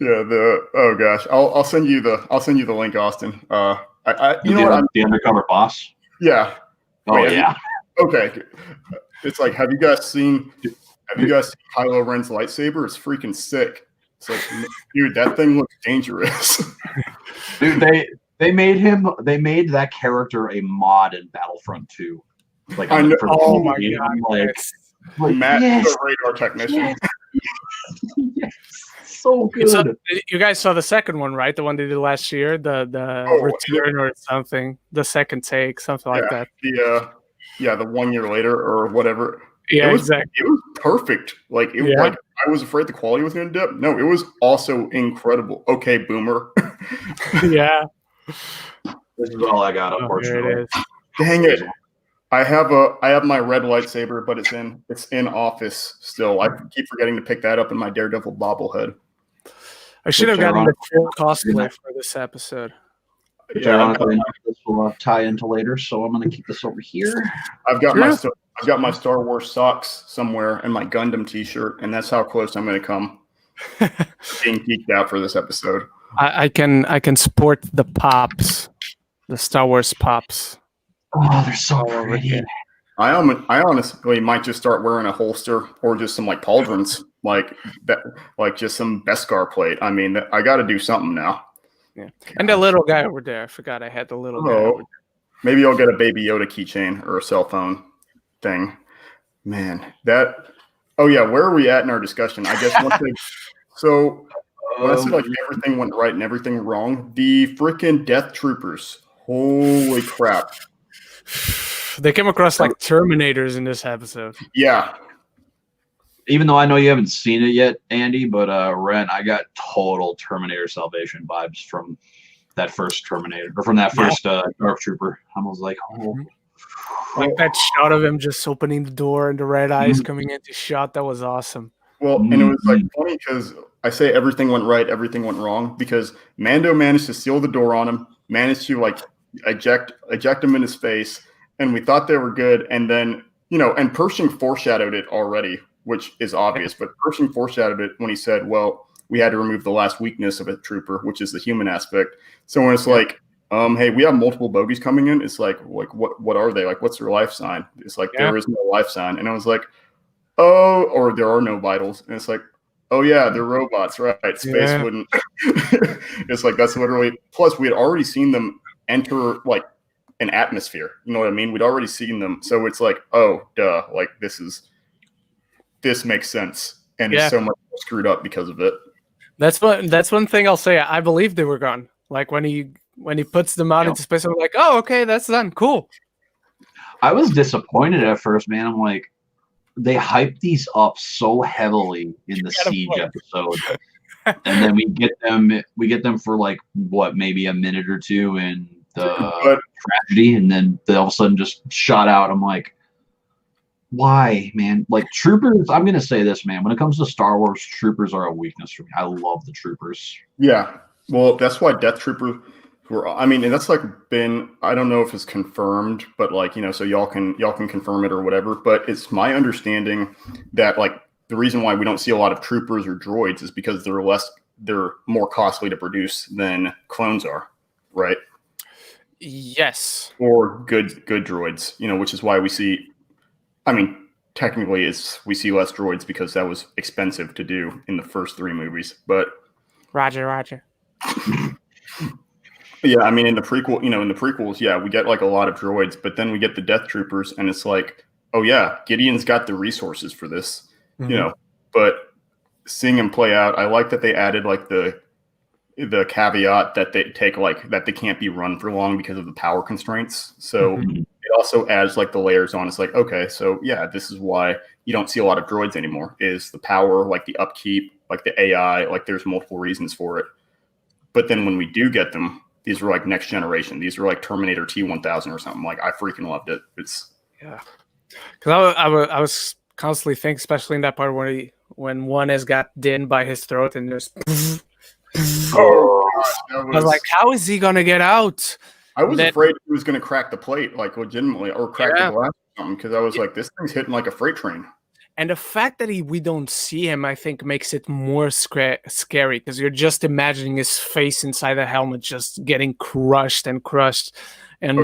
Yeah. Oh gosh, I'll send you the link, Austin. The undercover boss. Yeah. Oh yeah. Okay. It's like, have you guys seen Kylo Ren's lightsaber? It's freaking sick. It's like, dude, that thing looks dangerous. Dude, they made that character a mod in Battlefront 2. Like, I know. Oh my god! Like Matt, the radar technician. Yes. So good. You guys saw the second one, right? The one they did last year, the return or something, the second take, something like that. The 1 year later or whatever. Yeah, exactly. It was perfect. Like like I was afraid the quality was going to dip. No, it was also incredible. Okay, boomer. Yeah. This is all I got, unfortunately. Here it is. Dang it. I have my red lightsaber, but it's in office still. I keep forgetting to pick that up in my Daredevil bobblehead. I should have gotten the full cosplay for this episode. Ironically, this will tie into later, so I'm going to keep this over here. I've got my Star Wars socks somewhere and my Gundam T-shirt, and that's how close I'm going to come being geeked out for this episode. I can sport the pops, the Star Wars pops. Oh, they're so pretty. I honestly might just start wearing a holster or just some like pauldrons, like that, like just some Beskar plate. I mean, I got to do something now. Yeah, and the little guy over there. I forgot I had the little guy over there. Maybe I'll get a Baby Yoda keychain or a cell phone thing. Man, that. Oh yeah, where are we at in our discussion? I guess one thing. So when I said like everything went right and everything wrong, the freaking Death Troopers. Holy crap! They came across like Terminators in this episode. Yeah. Even though I know you haven't seen it yet, Andy, but Ren, I got total Terminator Salvation vibes from that first Terminator, or from that first Dark Trooper. I was like, like that shot of him just opening the door and the red eyes coming into shot. That was awesome. Well, and it was like funny because I say everything went right, everything went wrong because Mando managed to seal the door on him, managed to like eject him in his face, and we thought they were good. And then, and Pershing foreshadowed it already, which is obvious, but Pershing foreshadowed it when he said, well, we had to remove the last weakness of a trooper, which is the human aspect. So when it's like, hey, we have multiple bogeys coming in, it's like what are they? Like, what's their life sign? It's like, there is no life sign. And I was like, oh, or there are no vitals. And it's like, oh yeah, they're robots, right? Space wouldn't. It's like, that's literally, plus we had already seen them enter like an atmosphere. You know what I mean? We'd already seen them. So it's like, oh, duh, like this makes sense. And it's so much screwed up because of it. That's one thing I'll say. I believe they were gone. Like when he puts them out into space, I'm like, oh, okay, that's done. Cool. I was disappointed at first, man. I'm like, they hyped these up so heavily in the Siege episode. And then we get them for like what, maybe a minute or two in the tragedy, and then they all of a sudden just shot out. I'm like, why, man? Like, troopers, I'm gonna say this, man. When it comes to Star Wars, troopers are a weakness for me. I love the troopers. Yeah, well, that's why Death Troopers were. I mean, and that's like been. I don't know if it's confirmed, but like so y'all can confirm it or whatever. But it's my understanding that like the reason why we don't see a lot of troopers or droids is because they're more costly to produce than clones are, right? Yes. Or good droids, which is why we see. I mean, technically, we see less droids because that was expensive to do in the first 3 movies. But Roger. Yeah, I mean, in the prequels, yeah, we get like a lot of droids, but then we get the Death Troopers, and it's like, oh yeah, Gideon's got the resources for this, But seeing him play out, I like that they added like the the caveat that they take like that they can't be run for long because of the power constraints. So it also adds like the layers on. It's like, okay, so yeah, this is why you don't see a lot of droids anymore, is the power, like the upkeep, like the AI, like there's multiple reasons for it. But then when we do get them, these were like next generation. These were like Terminator T-1000 or something. Like I freaking loved it. It's because I was constantly thinking, especially in that part when one has got Din by his throat and just. Oh gosh, I was like, how is he gonna get out? I was afraid he was gonna crack the plate, like legitimately, or crack the glass or something, because I was like, this thing's hitting like a freight train. And the fact that we don't see him, I think, makes it more scary because you're just imagining his face inside the helmet just getting crushed and crushed. And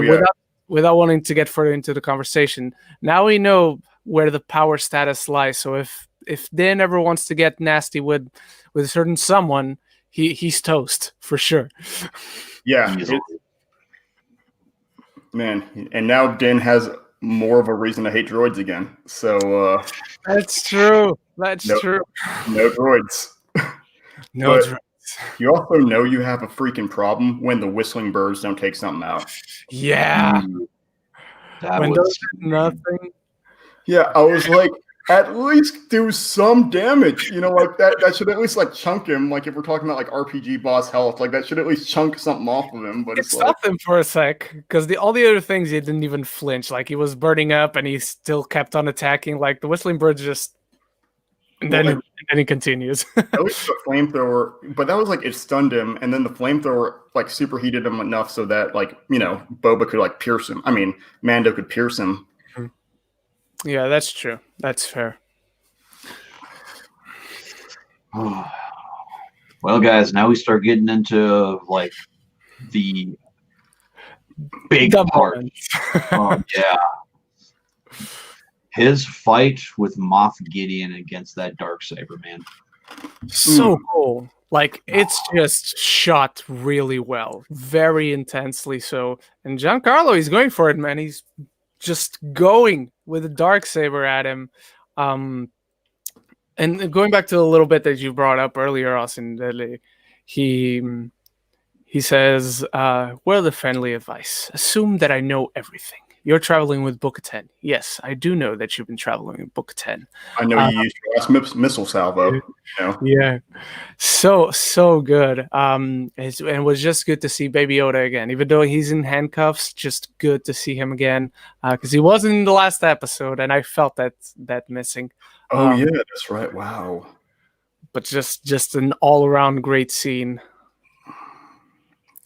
without wanting to get further into the conversation, now we know where the power status lies. So if Din ever wants to get nasty with a certain someone, he's toast for sure. Yeah, man. And now Din has more of a reason to hate droids again. So that's true. That's true. No droids. No droids. You also know you have a freaking problem when the whistling birds don't take something out. Yeah. When those did nothing. Yeah, I was like, at least do some damage. You know, like that should at least like chunk him. Like if we're talking about like RPG boss health, like that should at least chunk something off of him. But it stopped him for a sec because all the other things he didn't even flinch. Like he was burning up and he still kept on attacking. Like the whistling bird just, and then he continues. At least the flamethrower, but that was like it stunned him, and then the flamethrower like superheated him enough so that like Boba could like pierce him. I mean, Mando could pierce him. Yeah, that's true. That's fair. Well, guys, now we start getting into like the big part. Yeah. His fight with Moff Gideon against that Darksaber, man. So cool. Like, it's just shot really well. Very intensely so. And Giancarlo, he's going for it, man. He's just going with a Darksaber at him. And going back to a little bit that you brought up earlier, Austin, he says, well, the friendly advice. Assume that I know everything. You're traveling with Bo-Katan. Yes, I do know that you've been traveling with Bo-Katan. I know you used your last missile salvo. Yeah, so good. And it was just good to see Baby Yoda again, even though he's in handcuffs. Just good to see him again because he wasn't in the last episode, and I felt that missing. Oh yeah, that's right. Wow. But just an all around great scene.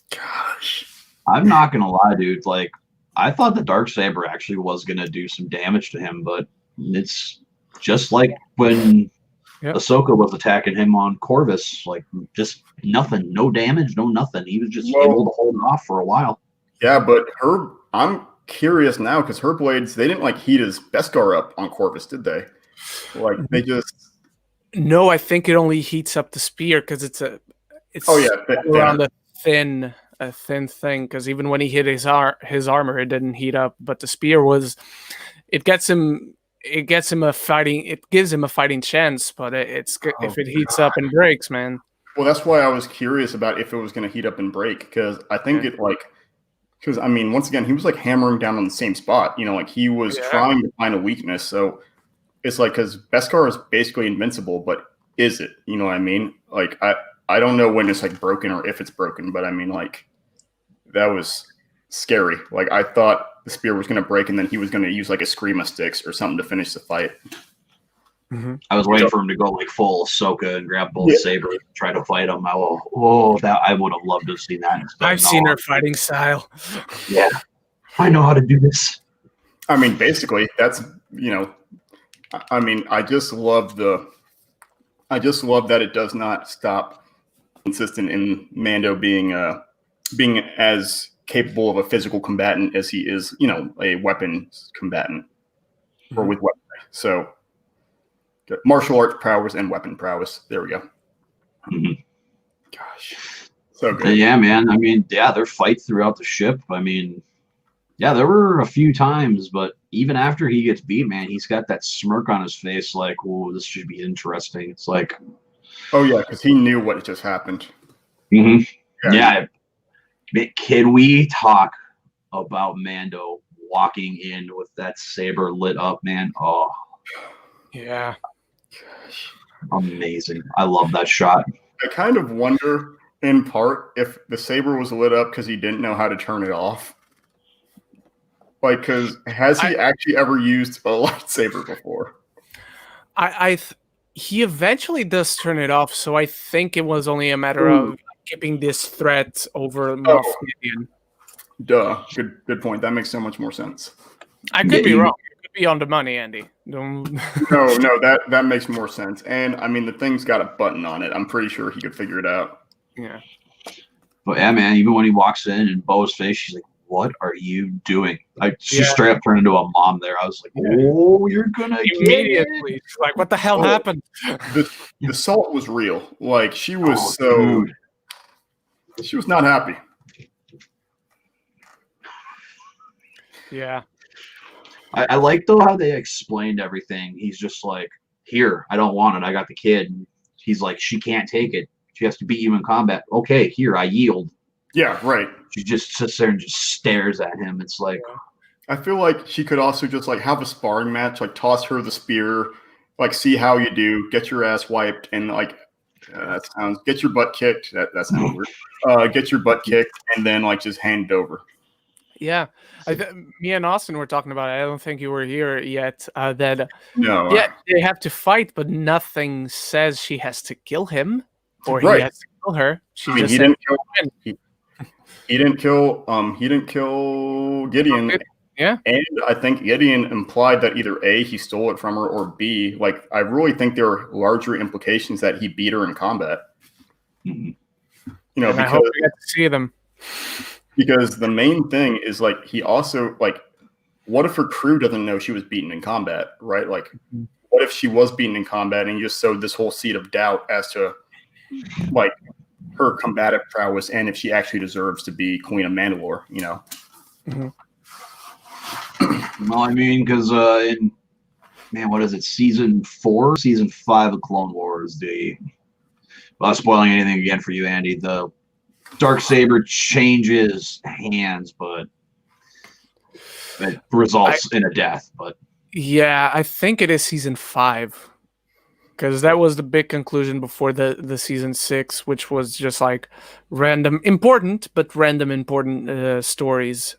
Gosh, I'm not gonna lie, dude. Like, I thought the Darksaber actually was gonna do some damage to him, but it's just like when Ahsoka was attacking him on Corvus, like just nothing, no damage, no nothing. He was just able to hold it off for a while. Yeah, but I'm curious now because her blades, they didn't like heat his Beskar up on Corvus, did they? Like they just. No, I think it only heats up the spear because it's around a thin thing. Because even when he hit his armor, it didn't heat up. But the spear it gives him a fighting chance. But if it heats up and breaks, man. Well, that's why I was curious about if it was going to heat up and break because I think because I mean, once again, he was like hammering down on the same spot. Like he was trying to find a weakness. So. It's like because Beskar is basically invincible, but is it? You know what I mean? Like I don't know when it's like broken or if it's broken, but I mean like that was scary. Like I thought the spear was going to break and then he was going to use like a Screama sticks or something to finish the fight. Mm-hmm. I was waiting for him to go like full Ahsoka and grab both sabers and try to fight him. I would have loved to have seen that. I've seen her fighting style. Yeah, I know how to do this. I mean, basically, that's I mean, I just love that it does not stop consistent in Mando being as capable of a physical combatant as he is, a weapons combatant or with weaponry. So martial arts prowess and weapon prowess. There we go. Mm-hmm. Gosh. So good. Yeah, man. I mean, their fight throughout the ship. I mean, there were a few times, but even after he gets beat, man, he's got that smirk on his face like, "Whoa, this should be interesting." It's like, oh yeah, because he knew what just happened. Mm-hmm. Yeah. Can we talk about Mando walking in with that saber lit up, man? Oh, yeah. Amazing. I love that shot. I kind of wonder, in part, if the saber was lit up because he didn't know how to turn it off. Like, because has he actually ever used a lightsaber before? He eventually does turn it off, so I think it was only a matter of keeping this threat over Moff Gideon. Duh. Good point. That makes so much more sense. I could be wrong. It could be on the money, Andy. No, that makes more sense. And I mean, the thing's got a button on it. I'm pretty sure he could figure it out. Yeah. But yeah, man, even when he walks in and Bo's face, she's like, "What are you doing?" She straight up turned into a mom there. I was like, "Oh, you're gonna immediately." She's like, "What the hell happened?" The salt was real. Like she was she was not happy. Yeah. I like though how they explained everything. He's just like, "Here, I don't want it. I got the kid." And he's like, "She can't take it. She has to beat you in combat." Okay, here, I yield. Yeah, right. She just sits there and just stares at him. It's like, I feel like she could also just like have a sparring match, like toss her the spear, like see how you do, get your ass wiped, and like get your butt kicked. That sounds weird. Get your butt kicked, and then like just hand it over. Yeah, me and Austin were talking about it. I don't think you were here yet. That they have to fight, but nothing says she has to kill him or he has to kill her. He didn't kill Gideon. Yeah, and I think Gideon implied that either A, he stole it from her, or B, like I really think there are larger implications that he beat her in combat. Mm-hmm. You know, and I hope we get to see them. Because the main thing is like he also like, what if her crew doesn't know she was beaten in combat, right? Like, what if she was beaten in combat and you just sowed this whole seed of doubt as to like her combative prowess and if she actually deserves to be Queen of Mandalore, you know? Mm-hmm. Well, I mean, because what is it? Season 4, season 5 of Clone Wars. Without spoiling anything again for you, Andy, the Darksaber changes hands, but it results in a death. But yeah, I think it is season 5. Because that was the big conclusion before the season 6, which was just like random important stories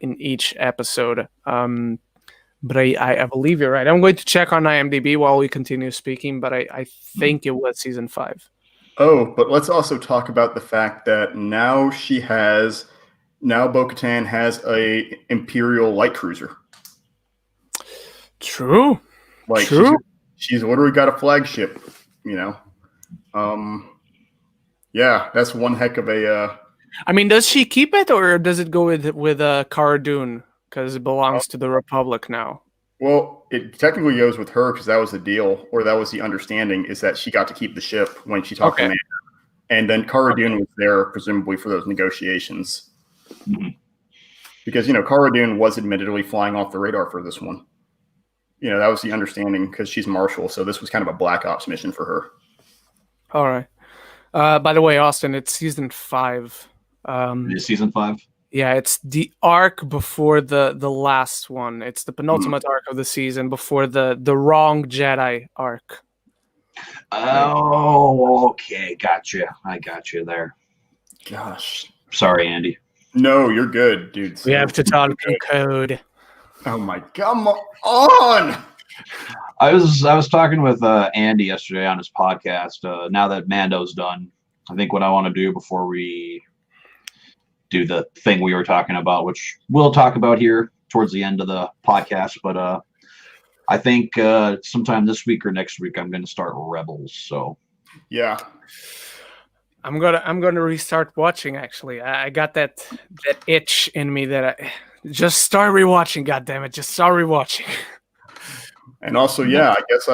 in each episode. But I believe you're right. I'm going to check on IMDb while we continue speaking, but I think it was season 5. Oh, but let's also talk about the fact that now Bo-Katan has a Imperial light cruiser. True. Like True. She's literally got a flagship, you know. Yeah, that's one heck of a. I mean, does she keep it or does it go with Cara Dune because it belongs to the Republic now? Well, it technically goes with her because that was the deal, or that was the understanding, is that she got to keep the ship when she talked to Mando, and then Cara Dune was there presumably for those negotiations, because Cara Dune was admittedly flying off the radar for this one. That was the understanding because she's Marshal, so this was kind of a black ops mission for her. All right. By the way, Austin, it's season 5. Is season 5? Yeah, it's the arc before the last one. It's the penultimate arc of the season before the wrong Jedi arc. Oh, okay, gotcha. I got you there. Gosh, sorry, Andy. No, you're good, dude. We have to talk in code. Oh my, come on! I was talking with Andy yesterday on his podcast. Now that Mando's done, I think what I want to do before we do the thing we were talking about, which we'll talk about here towards the end of the podcast, but I think sometime this week or next week I'm going to start Rebels. So yeah, I'm gonna restart watching. Actually, I got that itch in me that I just start rewatching. God damn it, just start rewatching. And also, yeah, I guess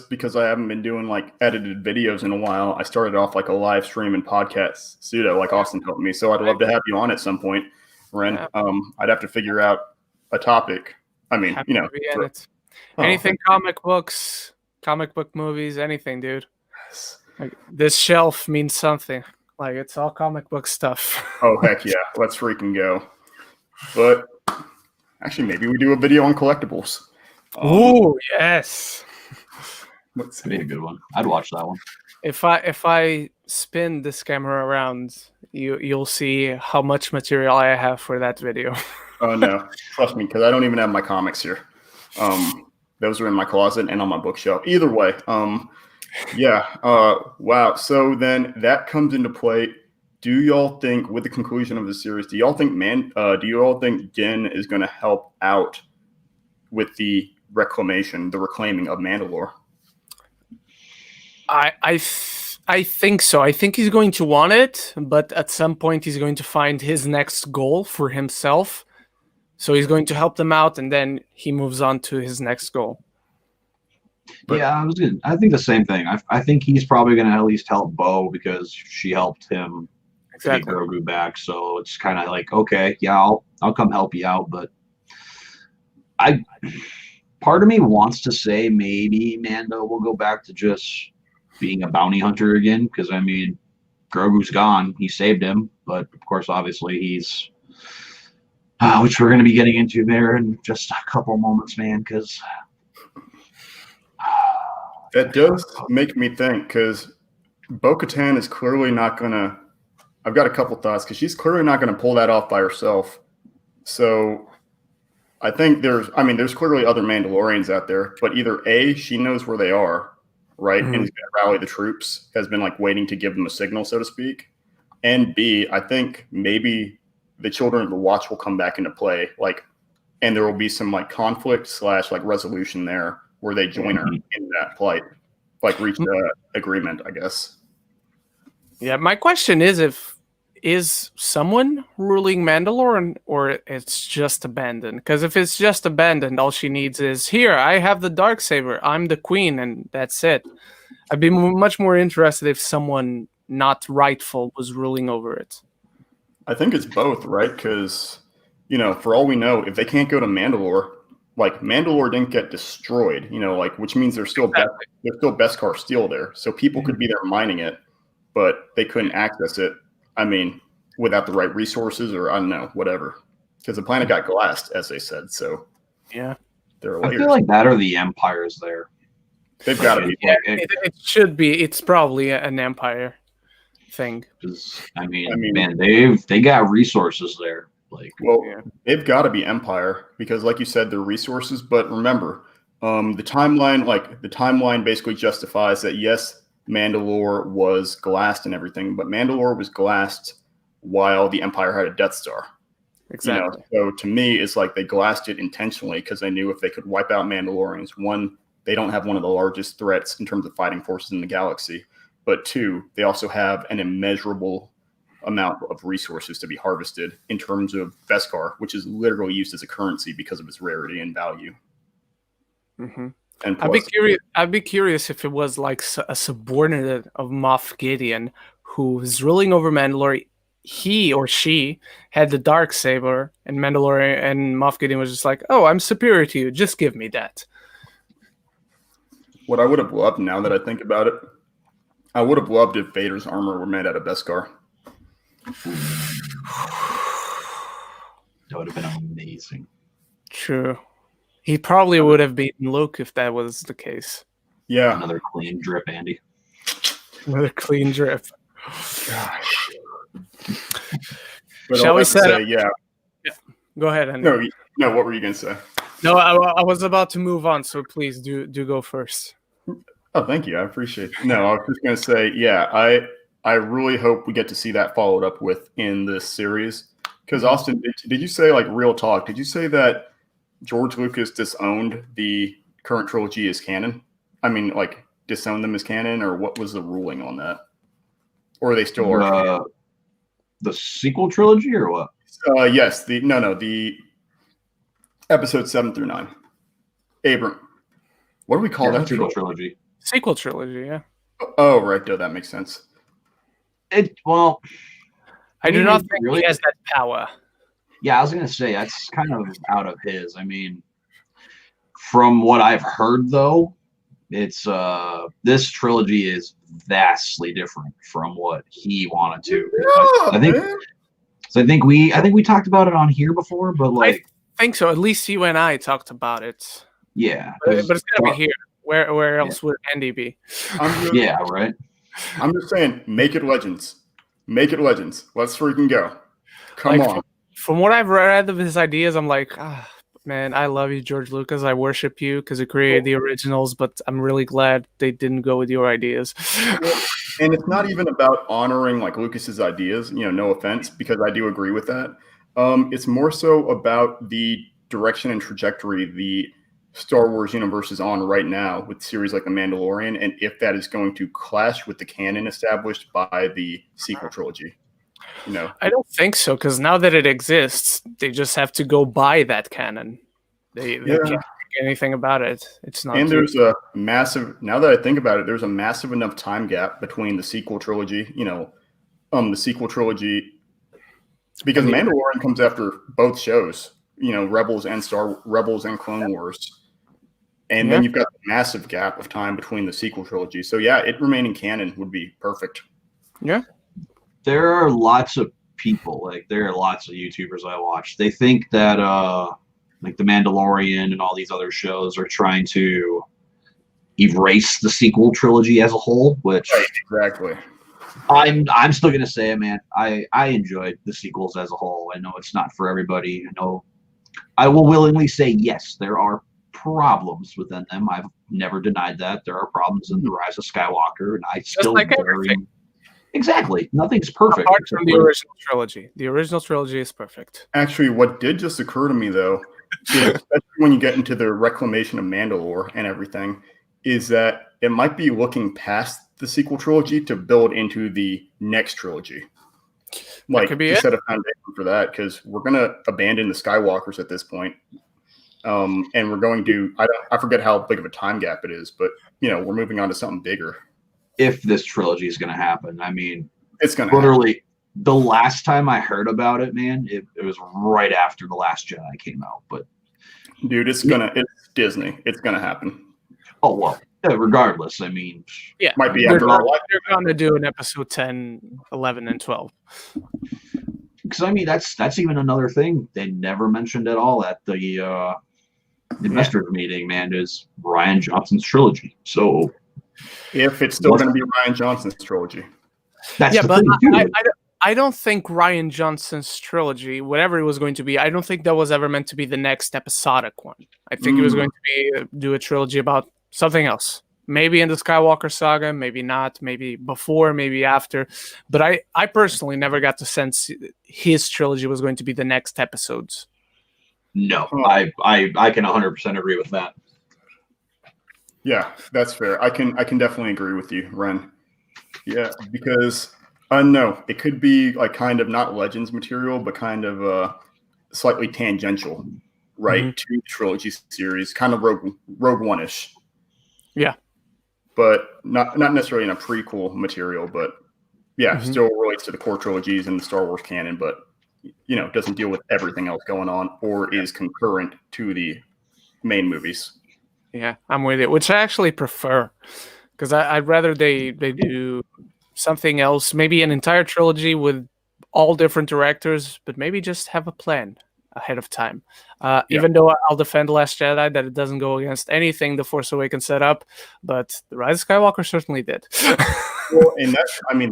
because I haven't been doing like edited videos in a while, I started off like a live stream and podcast pseudo, like Austin told me. So I'd love to have you on at some point, Ren. Yeah. I'd have to figure out a topic. I mean, anything comic books, comic book movies, anything, dude. Like, this shelf means something. Like, it's all comic book stuff. Oh, heck yeah. Let's freaking go. But actually, maybe we do a video on collectibles. Ooh, yes. That'd be a good one. I'd watch that one. If I spin this camera around, you'll see how much material I have for that video. Oh, no. Trust me, because I don't even have my comics here. Those are in my closet and on my bookshelf. Either way, yeah. Wow. So then that comes into play. Do y'all think, with the conclusion of the series, do y'all think Din is going to help out with the reclaiming of Mandalore? I think so. I think he's going to want it, but at some point he's going to find his next goal for himself. So he's going to help them out, and then he moves on to his next goal. But, yeah, I think the same thing. I think he's probably going to at least help Bo because she helped him get Grogu back. So it's kind of like, okay, yeah, I'll come help you out. But part of me wants to say maybe Mando will go back to just being a bounty hunter again, because I mean, Grogu's gone. He saved him, but of course, obviously, he's which we're going to be getting into there in just a couple moments, man. Because that does make me think, because Bo-Katan is clearly not going to. I've got a couple thoughts, because she's clearly not going to pull that off by herself. So I think there's clearly other Mandalorians out there, but either A, she knows where they are, right, and is going to rally the troops, has been like waiting to give them a signal, so to speak, and B, I think maybe the Children of the Watch will come back into play, like, and there will be some like conflict / like resolution there where they join her in that plight, like reach the agreement, I guess. Yeah, my question is someone ruling Mandalore, or it's just abandoned? Because if it's just abandoned, all she needs is, here, I have the Darksaber, I'm the queen, and that's it. I'd be much more interested if someone not rightful was ruling over it. I think it's both, right? Because, for all we know, if they can't go to Mandalore, like Mandalore didn't get destroyed, like, which means there's still Beskar steel there. So people could be there mining it, but they couldn't access it. I mean, without the right resources, or I don't know, whatever. Because the planet got glassed, as they said. So yeah, there are I layers. feel like that or the Empire's there. They've got to be. Yeah, it should be. It's probably an Empire thing. I mean, man, they got resources there. Like, well, they've got to be Empire, because, like you said, they're resources. But remember, the timeline basically justifies that, yes, Mandalore was glassed and everything, but Mandalore was glassed while the Empire had a Death Star. Exactly. So to me, it's like they glassed it intentionally because they knew if they could wipe out Mandalorians, one, they don't have one of the largest threats in terms of fighting forces in the galaxy, but two, they also have an immeasurable amount of resources to be harvested in terms of Beskar, which is literally used as a currency because of its rarity and value. Mm-hmm. And I'd be curious if it was like a subordinate of Moff Gideon who is ruling over Mandalore. He or she had the Darksaber, and Mandalorian and Moff Gideon was just like, "Oh, I'm superior to you. Just give me that." What I would have loved, now that I think about it, I would have loved if Vader's armor were made out of Beskar. That would have been amazing. True. He probably would have beaten Luke if that was the case. Yeah. Another clean drip, Andy. Another clean drip. Gosh. Shall we say? Yeah. Go ahead, Andy. No. What were you gonna say? No, I was about to move on, so please do go first. Oh, thank you. I appreciate it. No, I was just gonna say, yeah, I really hope we get to see that followed up with in this series. Because Austin, did you say, like, real talk? Did you say that George Lucas disowned the current trilogy as canon? I mean, like, disowned them as canon, or what was the ruling on that? Or are they still are? The sequel trilogy, or what? Yes. The episode 7 through 9. Abram, what do we call that trilogy? Sequel trilogy, yeah. Oh, right. No, that makes sense. I do not think he has that power. Yeah, I was gonna say that's kind of out of his. I mean, from what I've heard, though, It's this trilogy is vastly different from what he wanted to. I think man. so. I think we talked about it on here before, but like I think so. At least you and I talked about it. yeah, But it's gonna be here. Where else would Andy be? Yeah, right. I'm just saying, make it Legends. Make it Legends. Let's freaking go. Come on. From what I've read of his ideas, I'm like, man, I love you, George Lucas. I worship you because you created the originals, but I'm really glad they didn't go with your ideas. And it's not even about honoring like Lucas's ideas, no offense, because I do agree with that. It's more so about the direction and trajectory the Star Wars universe is on right now with series like The Mandalorian, and if that is going to clash with the canon established by the sequel trilogy. I don't think so, because now that it exists, they just have to go by that canon. They can't think anything about it. It's not. And there's a massive. Now that I think about it, there's a massive enough time gap between the sequel trilogy. The sequel trilogy, because Mandalorian comes after both shows. Rebels and Clone Wars, and then you've got a massive gap of time between the sequel trilogy. So yeah, it remaining canon would be perfect. Yeah. There are lots of people, there are lots of YouTubers I watch. They think that like The Mandalorian and all these other shows are trying to erase the sequel trilogy as a whole, which exactly. I'm still gonna say it, man. I enjoyed the sequels as a whole. I know it's not for everybody. I know I will willingly say yes, there are problems within them. I've never denied that. There are problems in The Rise of Skywalker, and I still Exactly. Nothing's perfect. Apart from the original trilogy. The original trilogy is perfect. Actually, what did just occur to me, though, is especially when you get into the reclamation of Mandalore and everything, is that it might be looking past the sequel trilogy to build into the next trilogy. Like, to set a foundation for that, because we're going to abandon the Skywalkers at this point. And we're going to, I forget how big of a time gap it is, but, we're moving on to something bigger. If this trilogy is going to happen. I mean, it's going to literally the last time I heard about it, man, it was right after The Last Jedi came out. But dude, it's Disney. It's going to happen. Oh, well, regardless. I mean, might be they're going to do an episode 10, 11, and 12. Because I mean, that's even another thing they never mentioned at all at the investor meeting, man, is Rian Johnson's trilogy. So if it's still going to be Rian Johnson's trilogy. But I don't think Rian Johnson's trilogy, whatever it was going to be, I don't think that was ever meant to be the next episodic one. I think it was going to be do a trilogy about something else. Maybe in the Skywalker saga, maybe not, maybe before, maybe after. But I personally never got the sense his trilogy was going to be the next episodes. No, I can 100% agree with that. Yeah, that's fair. I can definitely agree with you, Ren. Yeah, because no, it could be like kind of not Legends material, but kind of slightly tangential, right, to the trilogy series, kind of Rogue One-ish. Yeah, but not necessarily in a prequel material, but still relates to the core trilogies and the Star Wars canon, but doesn't deal with everything else going on or is concurrent to the main movies. Yeah, I'm with it, which I actually prefer, because I'd rather they do something else, maybe an entire trilogy with all different directors, but maybe just have a plan ahead of time. Even though I'll defend The Last Jedi, that it doesn't go against anything The Force Awakens set up, but The Rise of Skywalker certainly did. Well, and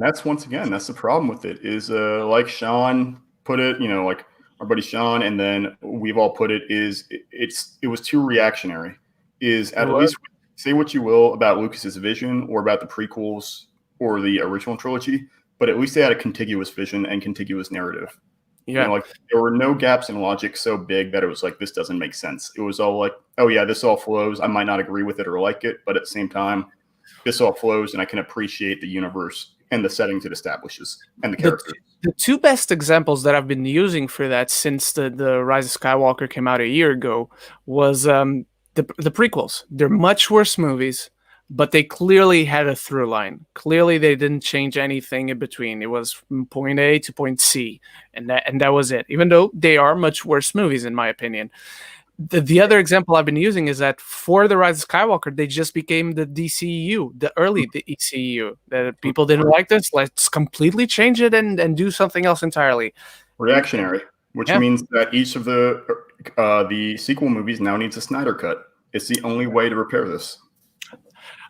that's once again, that's the problem with it, is like Sean put it, like our buddy Sean, and then we've all put it, it was too reactionary. Is at least say what you will about Lucas's vision or about the prequels or the original trilogy, but at least they had a contiguous vision and contiguous narrative. Yeah, like there were no gaps in logic so big that it was like, this doesn't make sense. It was all like, oh yeah, this all flows. I might not agree with it or like it, but at the same time, this all flows and I can appreciate the universe and the settings it establishes and the characters. The two best examples that I've been using for that since the Rise of Skywalker came out a year ago was the prequels. They're much worse movies, but they clearly had a through line. Clearly, they didn't change anything in between. It was from point A to point C, and that was it. Even though they are much worse movies, in my opinion. The other example I've been using is that for the Rise of Skywalker, they just became the DCEU, the ECU. That people didn't like this. Let's completely change it and do something else entirely. Reactionary, which means that each of the sequel movies now needs a Snyder cut. It's the only way to repair this.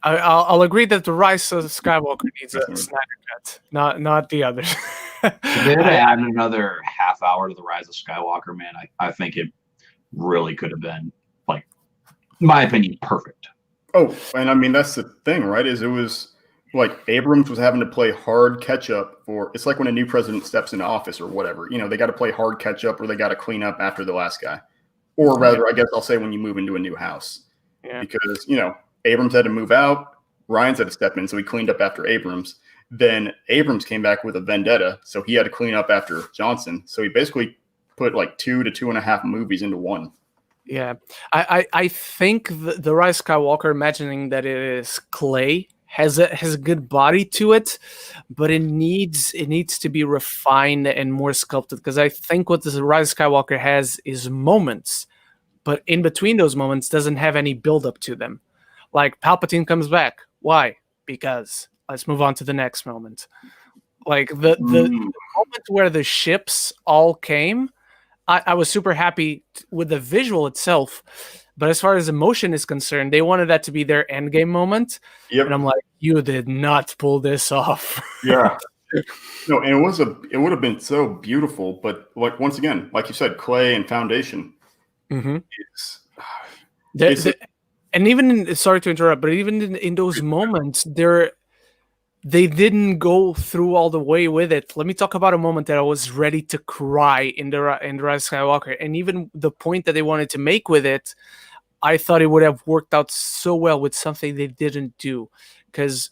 I'll agree that the Rise of Skywalker needs a Snyder cut, not the others. If they had added another half hour to the Rise of Skywalker, man, I think it really could have been, like, in my opinion, perfect. Oh, and I mean, that's the thing, right? Is it was like Abrams was having to play hard catch up for, it's like when a new president steps into office or whatever, they got to play hard catch up or they got to clean up after the last guy. Or rather, I guess I'll say when you move into a new house. Yeah. Because, Abrams had to move out, Ryan's had to step in, so he cleaned up after Abrams. Then Abrams came back with a vendetta, so he had to clean up after Johnson. So he basically put like 2 to 2.5 movies into one. Yeah, I think the Rise of Skywalker, imagining that it is clay, has a good body to it, but it needs to be refined and more sculpted. Because I think what the Rise of Skywalker has is moments, but in between those moments doesn't have any build up to them. Like Palpatine comes back, why? Because let's move on to the next moment. Like the moment where the ships all came, I was super happy with the visual itself, but as far as emotion is concerned, they wanted that to be their endgame moment. Yep. And I'm like, you did not pull this off. Yeah. No, and it would have been so beautiful, but like once again, like you said, clay and foundation. Mm-hmm. And even sorry to interrupt, but even in those moments, they didn't go through all the way with it. Let me talk about a moment that I was ready to cry in the Rise of Skywalker. And even the point that they wanted to make with it, I thought it would have worked out so well with something they didn't do. Because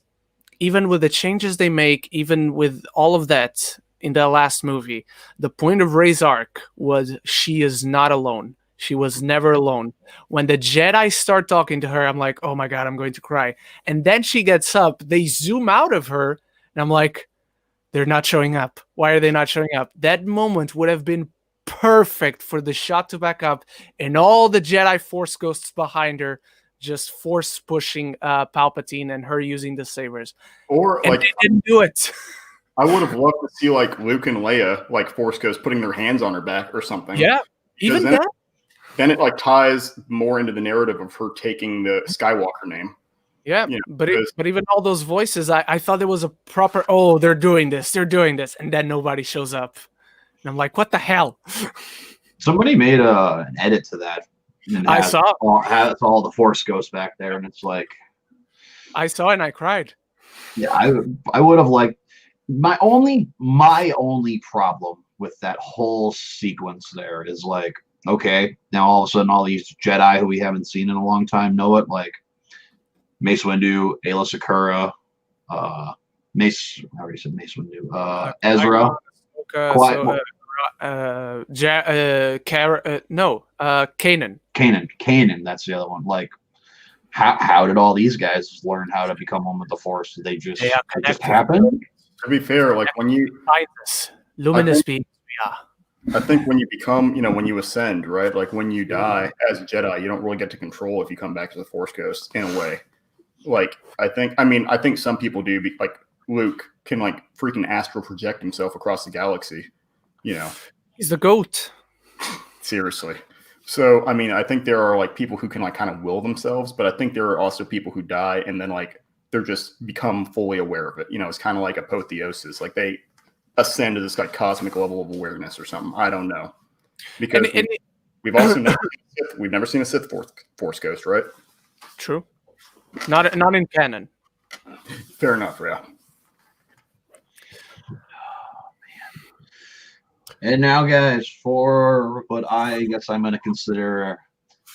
even with the changes they make, even with all of that in the last movie, the point of Rey's arc was she is not alone. She was never alone. When the Jedi start talking to her, I'm like, oh my God, I'm going to cry. And then she gets up, they zoom out of her, and I'm like, they're not showing up. Why are they not showing up? That moment would have been perfect for the shot to back up and all the Jedi Force ghosts behind her just force pushing Palpatine and her using the sabers. And like, they didn't do it. I would have loved to see like Luke and Leia, like Force ghosts putting their hands on her back or something. Yeah, even that. Then it like ties more into the narrative of her taking the Skywalker name. Yeah, but even all those voices, I thought there was a proper, they're doing this, and then nobody shows up. And I'm like, what the hell? Somebody made an edit to that. I saw. Has all the Force ghosts back there, and it's like... I saw and I cried. Yeah, I would have liked... My only problem with that whole sequence there is like, okay, now all of a sudden all these Jedi who we haven't seen in a long time know it, like Mace Windu, Ayla Secura, Mace Windu, Ezra, Kanan, that's the other one. Like, how did all these guys learn how to become one with the Force? Did they just happen? To be fair, like when you luminous beings, I think when you become, when you ascend, right? Like when you die as a Jedi, you don't really get to control if you come back as a Force ghost in a way. Like, I think some people do, like Luke can like freaking astral project himself across the galaxy, He's the GOAT. Seriously. So, I think there are like people who can like kind of will themselves, but I think there are also people who die and then like they're just become fully aware of it. It's kind of like apotheosis. Like they ascend to this like cosmic level of awareness or something. I don't know, because we've also never seen a Sith Force ghost, right? True, not in canon. Fair enough, yeah. Oh, man. And now, guys, for what I guess I'm going to consider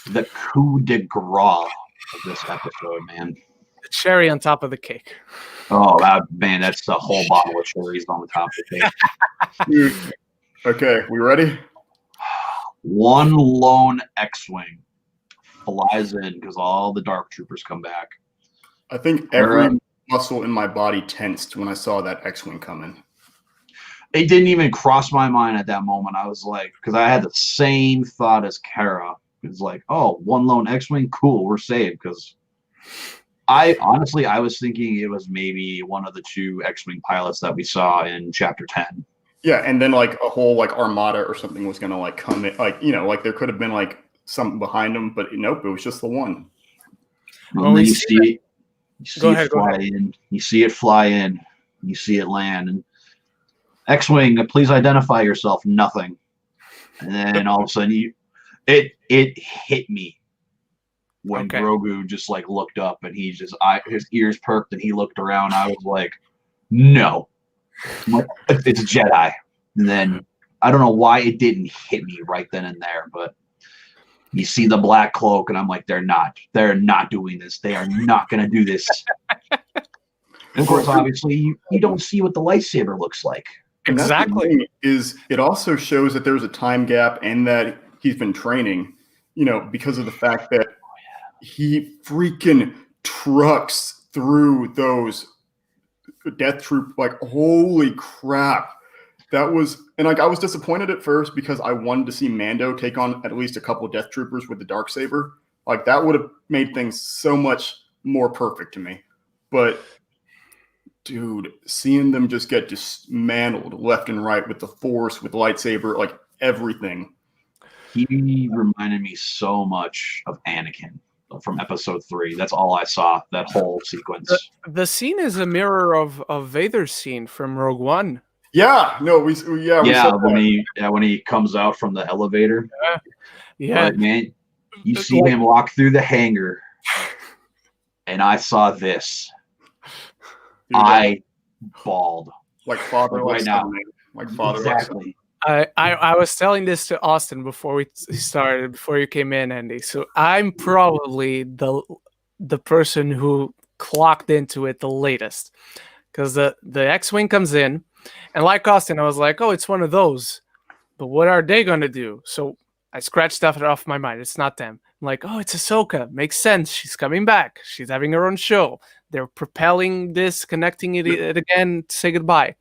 the coup de grace of this episode, man. The cherry on top of the cake. Oh, man, that's the whole bottle of cherries on the top of the cake. Okay, we ready? One lone X-Wing flies in because all the Dark Troopers come back. I think every muscle in my body tensed when I saw that X-Wing coming. It didn't even cross my mind at that moment. I was like, because I had the same thought as Kara. It's like, oh, one lone X-wing, cool, we're saved. Because I was thinking it was maybe one of the 2 X-wing pilots that we saw in Chapter 10. Yeah, and then like a whole like armada or something was gonna like come in, like like there could have been like something behind them, but nope, it was just the one. And then you see it fly in. You see it fly in. You see it land. And X-wing, please identify yourself. Nothing. And then all of a sudden, it hit me when Grogu just like looked up and he just his ears perked and he looked around. I was like, no, it's a Jedi. And then I don't know why it didn't hit me right then and there, but you see the black cloak and I'm like, they're not doing this. They are not going to do this. And of course, obviously, you don't see what the lightsaber looks like. Exactly. Is it also shows that there's a time gap and that he's been training, because of the fact that he freaking trucks through those death troop. Like, holy crap. That was, and like I was disappointed at first because I wanted to see Mando take on at least a couple of death troopers with the Darksaber. Like that would have made things so much more perfect to me. But dude, seeing them just get dismantled left and right with the Force, with lightsaber, like everything. He reminded me so much of Anakin from Episode 3. That's all I saw, that whole sequence. The scene is a mirror of Vader's scene from Rogue One. Yeah, no, we when he comes out from the elevator. Yeah. But, man, you see him walk through the hangar, and I saw this. Dude, I bawled. Like father, right now. Like father. Exactly. I was telling this to Austin before you came in, Andy. So I'm probably the person who clocked into it the latest, because the X-wing comes in. And like Austin, I was like, oh, it's one of those. But what are they going to do? So I scratched stuff off my mind. It's not them. I'm like, oh, it's Ahsoka. Makes sense. She's coming back. She's having her own show. They're propelling this, connecting it again to say goodbye.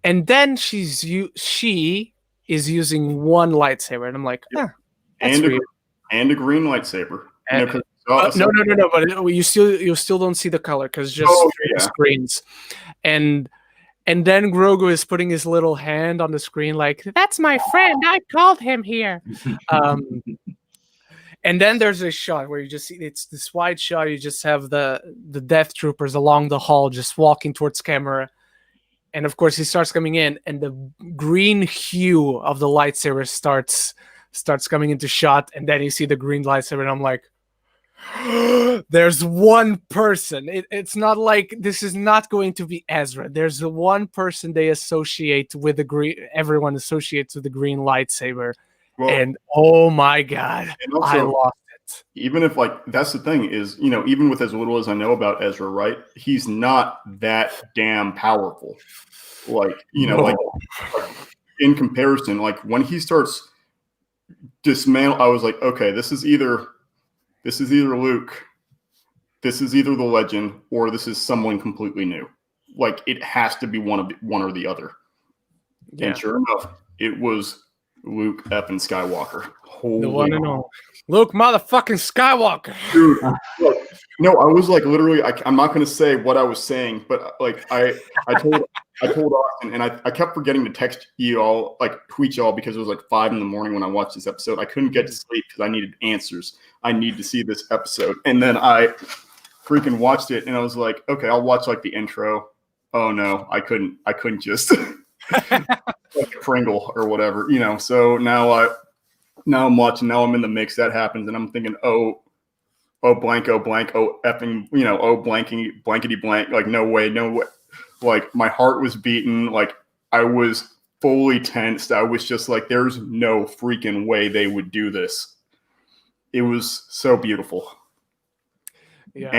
And then she is using one lightsaber. And I'm like, that's weird. And a green lightsaber. No. But you still don't see the color because just screens. And then Grogu is putting his little hand on the screen like, that's my friend. I called him here. And then there's a shot where you just see, it's this wide shot. You just have the death troopers along the hall just walking towards camera. And of course, he starts coming in and the green hue of the lightsaber starts coming into shot. And then you see the green lightsaber and I'm like, there's one person. It's not like this is not going to be Ezra. There's the one person they associate with the green. Everyone associates with the green lightsaber, and oh my god, also, I lost it. Even if that's the thing is, even with as little as I know about Ezra, right? He's not that damn powerful. Like in comparison, like when he starts dismantle, I was like, okay, this is either Luke, this is either the legend, or this is someone completely new. Like it has to be one or the other. Yeah. And sure enough, it was Luke effing Skywalker. Holy the one and all. Luke motherfucking Skywalker. Dude, look, no, I was like literally. I'm not going to say what I was saying, but like I told Austin, and I kept forgetting to text you all, like tweet y'all, because it was like 5 a.m. when I watched this episode. I couldn't get to sleep because I needed answers. I need to see this episode, and then I freaking watched it, and I was like, okay, I'll watch like the intro. Oh no, I couldn't just like Pringle or whatever, So now I'm watching. Now I'm in the mix. That happens, and I'm thinking, oh blank, oh blank, oh effing, oh blanking, blankety blank. Like no way. Like my heart was beating. Like I was fully tensed. I was just like, there's no freaking way they would do this. It was so beautiful. Yeah.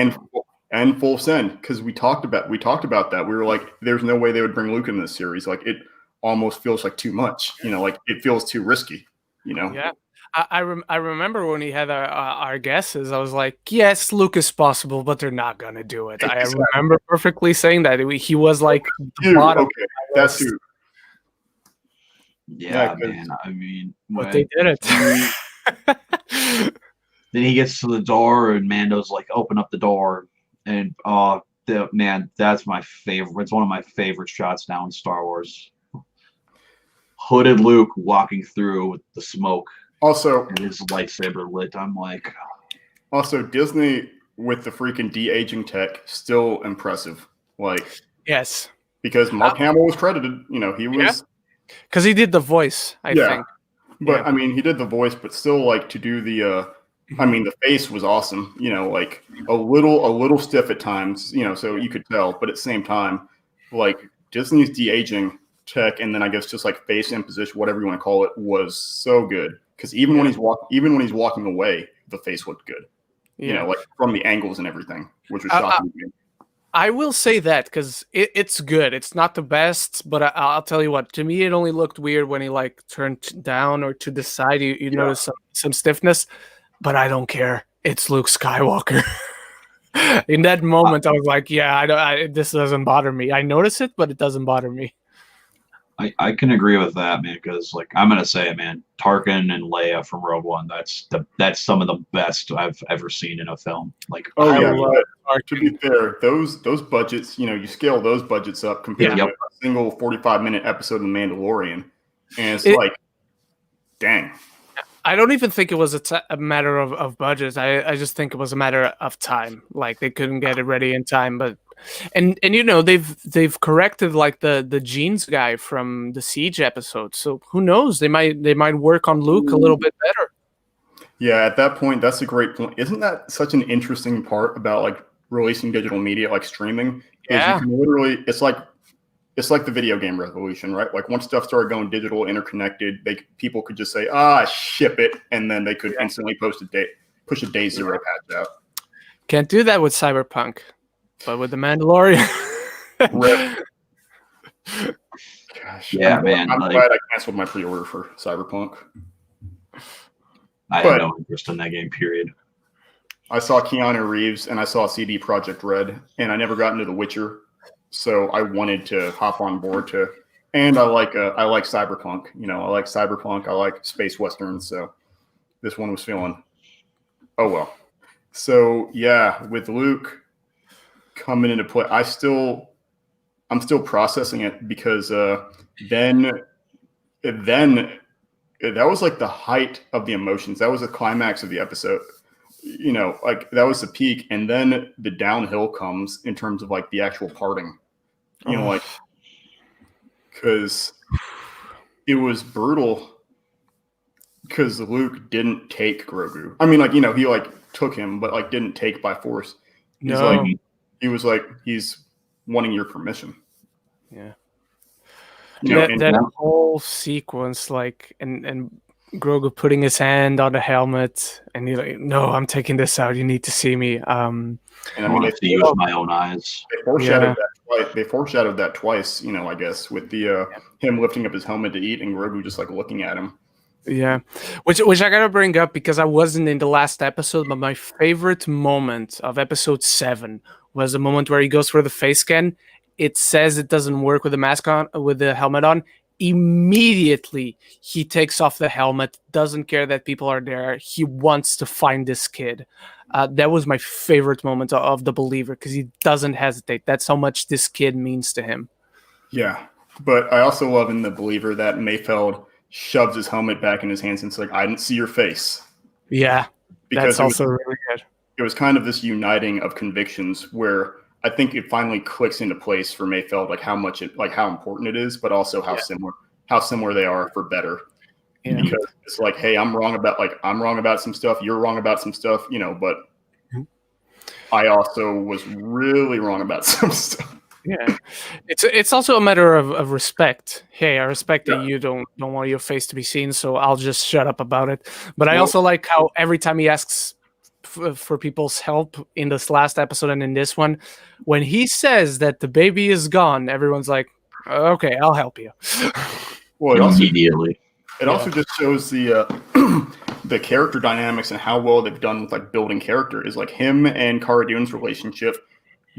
And full send, because we talked about that. We were like, there's no way they would bring Luke in this series. Like it almost feels like too much. Like it feels too risky. Yeah. I remember when we had our guesses, I was like, yes, Luke is possible, but they're not going to do it. Exactly. I remember perfectly saying that. He was like the bottom. Okay, that's who. Yeah, man. I mean, but they did it. Then he gets to the door, and Mando's like, "Open up the door," and man, that's my favorite. It's one of my favorite shots now in Star Wars. Hooded Luke walking through with the smoke Also, and his lightsaber lit. I'm like, also Disney with the freaking de-aging tech, still impressive. Like, yes, because Mark Hamill was credited. He was. because he did the voice. I think. But I mean, he did the voice, but still, like to do the. I mean, the face was awesome. Like a little stiff at times. So you could tell, but at the same time, like Disney's de-aging tech, and then I guess just like face imposition, whatever you want to call it, was so good. Because even when he's walking away, the face looked good. Like from the angles and everything, which was shocking to me. I will say that because it's good. It's not the best, but I'll tell you what. To me, it only looked weird when he like turned down or to the side. You notice some stiffness, but I don't care. It's Luke Skywalker. In that moment, I was like, this doesn't bother me. I notice it, but it doesn't bother me. I can agree with that, man. Because like I'm gonna say it, man. Tarkin and Leia from Rogue One. That's some of the best I've ever seen in a film. Like, To be fair, those budgets, you scale those budgets up compared to a single 45-minute episode of The Mandalorian, and it's like, dang. I don't even think it was a matter of budget. I just think it was a matter of time. Like they couldn't get it ready in time, but and they've corrected like the jeans guy from the Siege episode. So who knows? They might work on Luke a little bit better. Yeah, at that point, that's a great point. Isn't that such an interesting part about like releasing digital media, like streaming? Yeah, you can literally, it's like the video game revolution, right? Like once stuff started going digital, interconnected, people could just say, ship it, and then they could instantly push a day zero patch out. Can't do that with Cyberpunk, but with the Mandalorian. Gosh, man. I'm glad I canceled my pre-order for Cyberpunk. I had no interest in that game, period. I saw Keanu Reeves and I saw CD Projekt Red, and I never got into The Witcher. So I wanted to hop on board and I like Cyberpunk. I like Cyberpunk. I like space westerns. So this one was feeling, oh well. So yeah, with Luke coming into play, I'm still processing it because then that was like the height of the emotions. That was the climax of the episode. Like that was the peak, and then the downhill comes in terms of like the actual parting. Like because it was brutal because Luke didn't take Grogu. I mean, like he like took him, but like didn't take by force. He was like he's wanting your permission. Yeah. That whole sequence, like, and Grogu putting his hand on the helmet, and he's like, "No, I'm taking this out. You need to see me." And I mean, I see you with my own eyes. They foreshadowed that twice. I guess with the him lifting up his helmet to eat, and Grogu just like looking at him. Yeah, which I gotta bring up because I wasn't in the last episode, but my favorite moment of episode 7 was the moment where he goes for the face scan. It says it doesn't work with the mask on, with the helmet on. Immediately, he takes off the helmet, doesn't care that people are there. He wants to find this kid. That was my favorite moment of The Believer because he doesn't hesitate. That's how much this kid means to him. Yeah, but I also love in The Believer that Mayfeld shoves his helmet back in his hands and it's like, I didn't see your face. Yeah, because that's also really good. It was kind of this uniting of convictions where I think it finally clicks into place for Mayfeld, like how important it is, but also how similar they are for better. Yeah. Because it's like, hey, I'm wrong about some stuff. You're wrong about some stuff, but I also was really wrong about some stuff. Yeah, it's also a matter of respect. Hey, I respect that you don't want your face to be seen, so I'll just shut up about it. But I also like how every time he asks for people's help in this last episode and in this one, when he says that the baby is gone, everyone's like, okay, I'll help you. Well, immediately. It also just shows the the character dynamics and how well they've done with like building character. Is like him and Cara Dune's relationship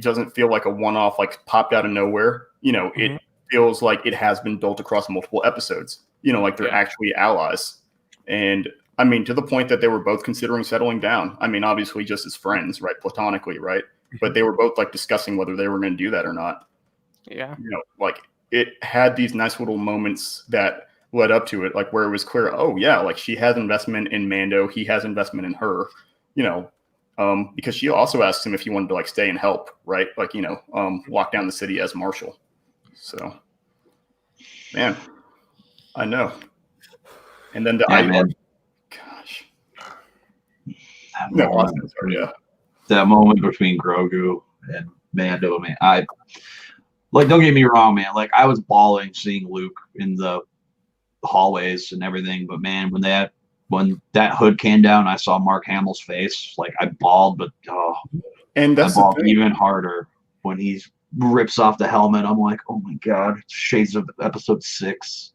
doesn't feel like a one-off, like popped out of nowhere. It feels like it has been built across multiple episodes. Like they're actually allies. And I mean, to the point that they were both considering settling down. I mean, obviously just as friends, right? Platonically, right? But they were both like discussing whether they were going to do that or not. Yeah. You know, like it had these nice little moments that led up to it, like where it was clear, oh yeah, like she has investment in Mando, he has investment in her, you know, because she also asked him if he wanted to like stay and help, right? Like, you know, lock down the city as Marshal. So, man, I know. And then man. Gosh. That moment between Grogu and Mando, man. Don't get me wrong, man. Like, I was bawling seeing Luke in the hallways and everything, but man, when that hood came down, I saw Mark Hamill's face. Like, I bawled, but and that's I bawled even harder when he rips off the helmet. I'm like, oh my god, shades of episode 6.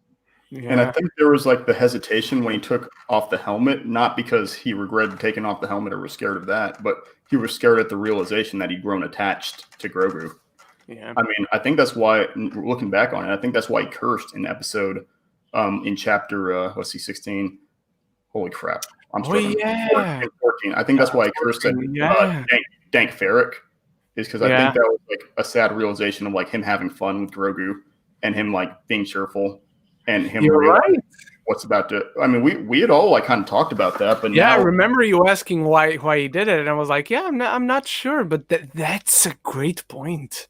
Yeah. And I think there was like the hesitation when he took off the helmet, not because he regretted taking off the helmet or was scared of that, but he was scared at the realization that he'd grown attached to Grogu. Yeah. I mean, I think that's why, looking back on it, I think that's why he cursed in episode, in chapter, 16. Holy crap. I'm struggling. 14. I think that's why he cursed at Dank Ferrick, is because I think that was like a sad realization of like him having fun with Grogu and him like being cheerful and him realizing what's about to. I mean, we had all like kind of talked about that, but yeah, now, I remember you asking why he did it, and I was like, yeah, I'm not sure, but that's a great point.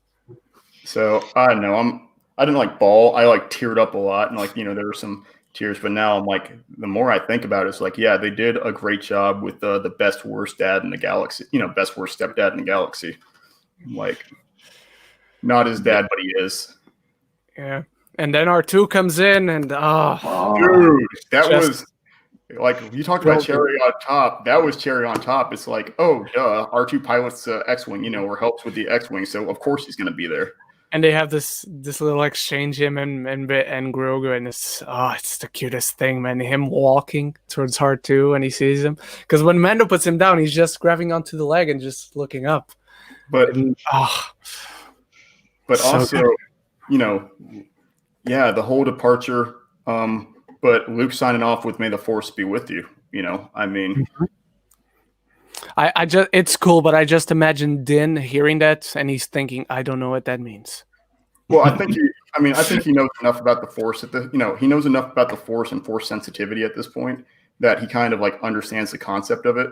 So I don't know. I didn't like bawl. I like teared up a lot, and like, you know, there were some tears. But now I'm like, the more I think about it, it's like, yeah, they did a great job with the best worst dad in the galaxy. You know, best worst stepdad in the galaxy. Like, not his dad, but he is. Yeah. And then R2 comes in, and dude, that was like, you talked about cherry on top. That was cherry on top. It's like, oh, duh, R2 pilots X-wing, you know, or helps with the X-wing, so of course he's going to be there. And they have this little exchange, him and Grogu, and it's the cutest thing, man. Him walking towards R2 and he sees him, because when Mando puts him down, he's just grabbing onto the leg and just looking up. But so also, good. You know, yeah, the whole departure. But Luke signing off with "May the Force be with you." You know, I mean, I just, it's cool, but I just imagine Din hearing that and he's thinking, I don't know what that means. Well, I think he knows enough about the Force he knows enough about the Force and Force sensitivity at this point that he kind of like understands the concept of it.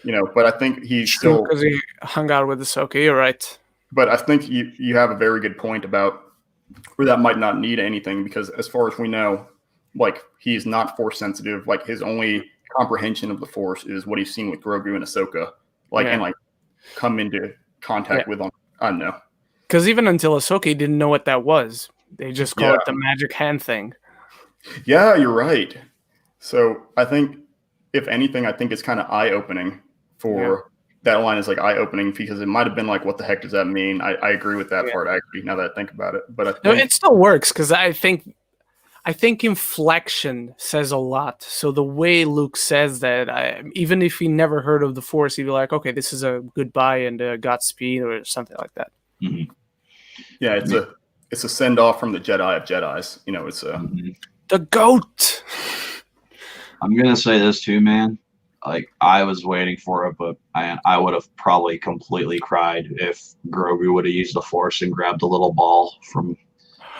You know, but I think he's still, because he hung out with Ahsoka. You're right. But I think you have a very good point about where that might not need anything, because as far as we know, like, he's not Force sensitive. Like, his only comprehension of the Force is what he's seen with Grogu and Ahsoka, and like come into contact with on. I don't know. Because even until Ahsoka, he didn't know what that was. They just call it the magic hand thing. Yeah, you're right. So I think, if anything, I think it's kind of eye-opening for that line is like eye-opening, because it might have been like, what the heck does that mean? I agree with that part. I agree now that I think about it. But I think, no, it still works, because I think inflection says a lot. So the way Luke says that, even if he never heard of the Force, he'd be like, okay, this is a goodbye and a Godspeed or something like that. Mm-hmm. Yeah, it's a send-off from the Jedi of Jedis. You know, it's the GOAT. I'm going to say this too, man. Like, I was waiting for it, but I would have probably completely cried if Grogu would have used the Force and grabbed a little ball from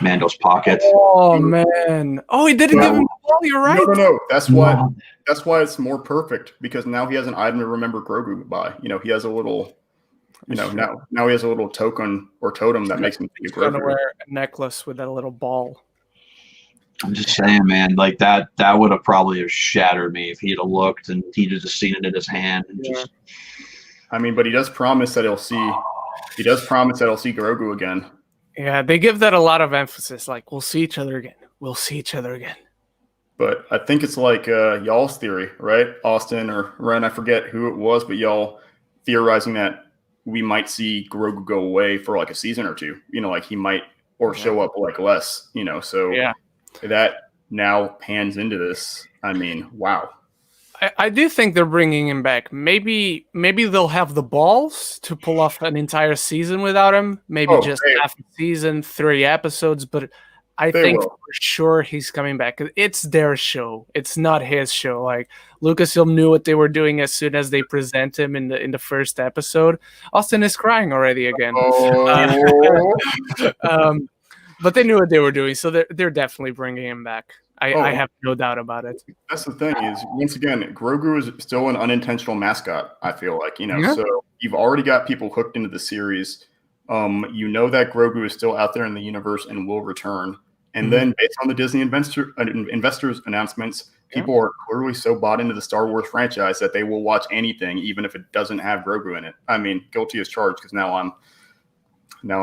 Mando's pocket. Oh man! Oh, he didn't give him the ball. You're right. No. That's why it's more perfect, because now he has an item to remember Grogu by. You know, he has a little. You know, now he has a little token or totem that makes him think of Grogu. He's gonna wear a necklace with that little ball. I'm just saying, man. Like, that would have probably have shattered me if he'd have looked and he'd have just seen it in his hand. And just. I mean, but he does promise that he'll see. He does promise that he'll see Grogu again. Yeah, they give that a lot of emphasis. Like, we'll see each other again. We'll see each other again. But I think it's like y'all's theory, right? Austin or Ren, I forget who it was, but y'all theorizing that we might see Grogu go away for like a season or two. You know, like he might show up like less. You know, so that now pans into this. I mean, wow. I do think they're bringing him back. Maybe they'll have the balls to pull off an entire season without him. Maybe half a season, 3 episodes. But I think for sure he's coming back. It's their show. It's not his show. Like Lucasfilm knew what they were doing as soon as they present him in the first episode. Austin is crying already again. Oh. But they knew what they were doing, so they're definitely bringing him back. I have no doubt about it. That's the thing is, once again, Grogu is still an unintentional mascot, I feel like, so you've already got people hooked into the series. You know that Grogu is still out there in the universe and will return. And then based on the Disney investors announcements, people are clearly so bought into the Star Wars franchise that they will watch anything, even if it doesn't have Grogu in it. I mean, guilty as charged because now I'm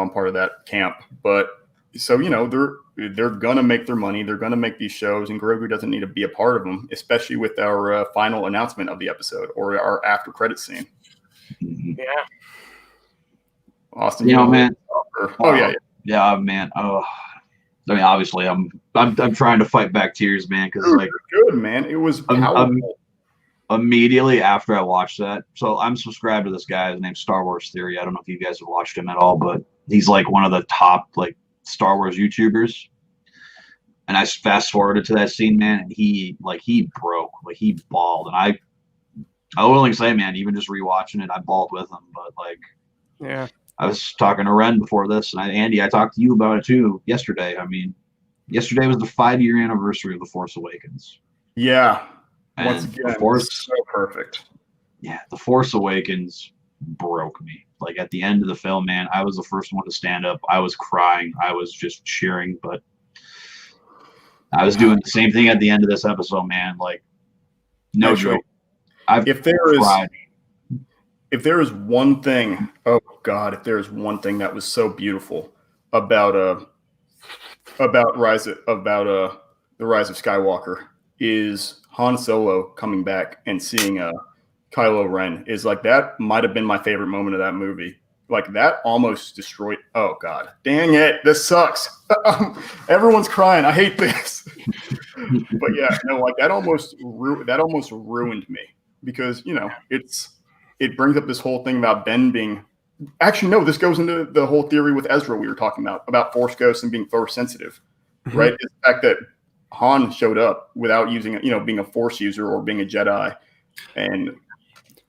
part of that camp. But so, they're going to make their money. They're going to make these shows, and Grogu doesn't need to be a part of them, especially with our final announcement of the episode or our after credit scene. Yeah. Austin, man. Yeah, man. Oh, I mean, obviously, I'm trying to fight back tears, man, because like, good man, it was powerful. Immediately after I watched that, so I'm subscribed to this guy. His name's Star Wars Theory. I don't know if you guys have watched him at all, but he's like one of the top like Star Wars YouTubers. And I fast forwarded to that scene, man, and he broke, like he bawled, and I will only say, man, even just rewatching it, I bawled with him. But like, yeah. I was talking to Ren before this, and Andy, I talked to you about it too yesterday. I mean, yesterday was the 5-year anniversary of The Force Awakens. Yeah. And once again, The Force, so perfect. Yeah, The Force Awakens broke me. Like at the end of the film, man, I was the first one to stand up. I was crying. I was just cheering, but I was doing the same thing at the end of this episode, man. Like, no joke. If there is one thing, oh God, if there is one thing that was so beautiful about the Rise of Skywalker, is Han Solo coming back and seeing Kylo Ren. Is like, that might have been my favorite moment of that movie. Like, that almost destroyed. Oh God, dang it, this sucks. Everyone's crying. I hate this. But yeah, no, like that almost ruined me, because it brings up this whole thing about Ben being. Actually, no, this goes into the whole theory with Ezra we were talking about Force ghosts and being Force sensitive, right? It's the fact that Han showed up without using, being a Force user or being a Jedi, and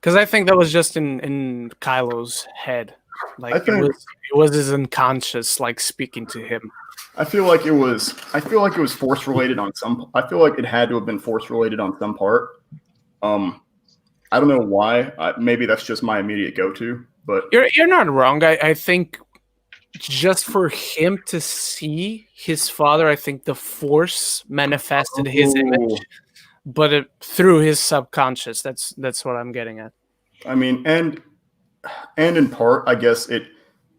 because I think that was just in Kylo's head, like it was his unconscious, like speaking to him. I feel like it was Force related on some. I feel like it had to have been Force related on some part. I don't know why. Maybe that's just my immediate go-to. But you're not wrong. I think just for him to see his father, I think the Force manifested his image, but through his subconscious. That's what I'm getting at. I mean, and in part, I guess it,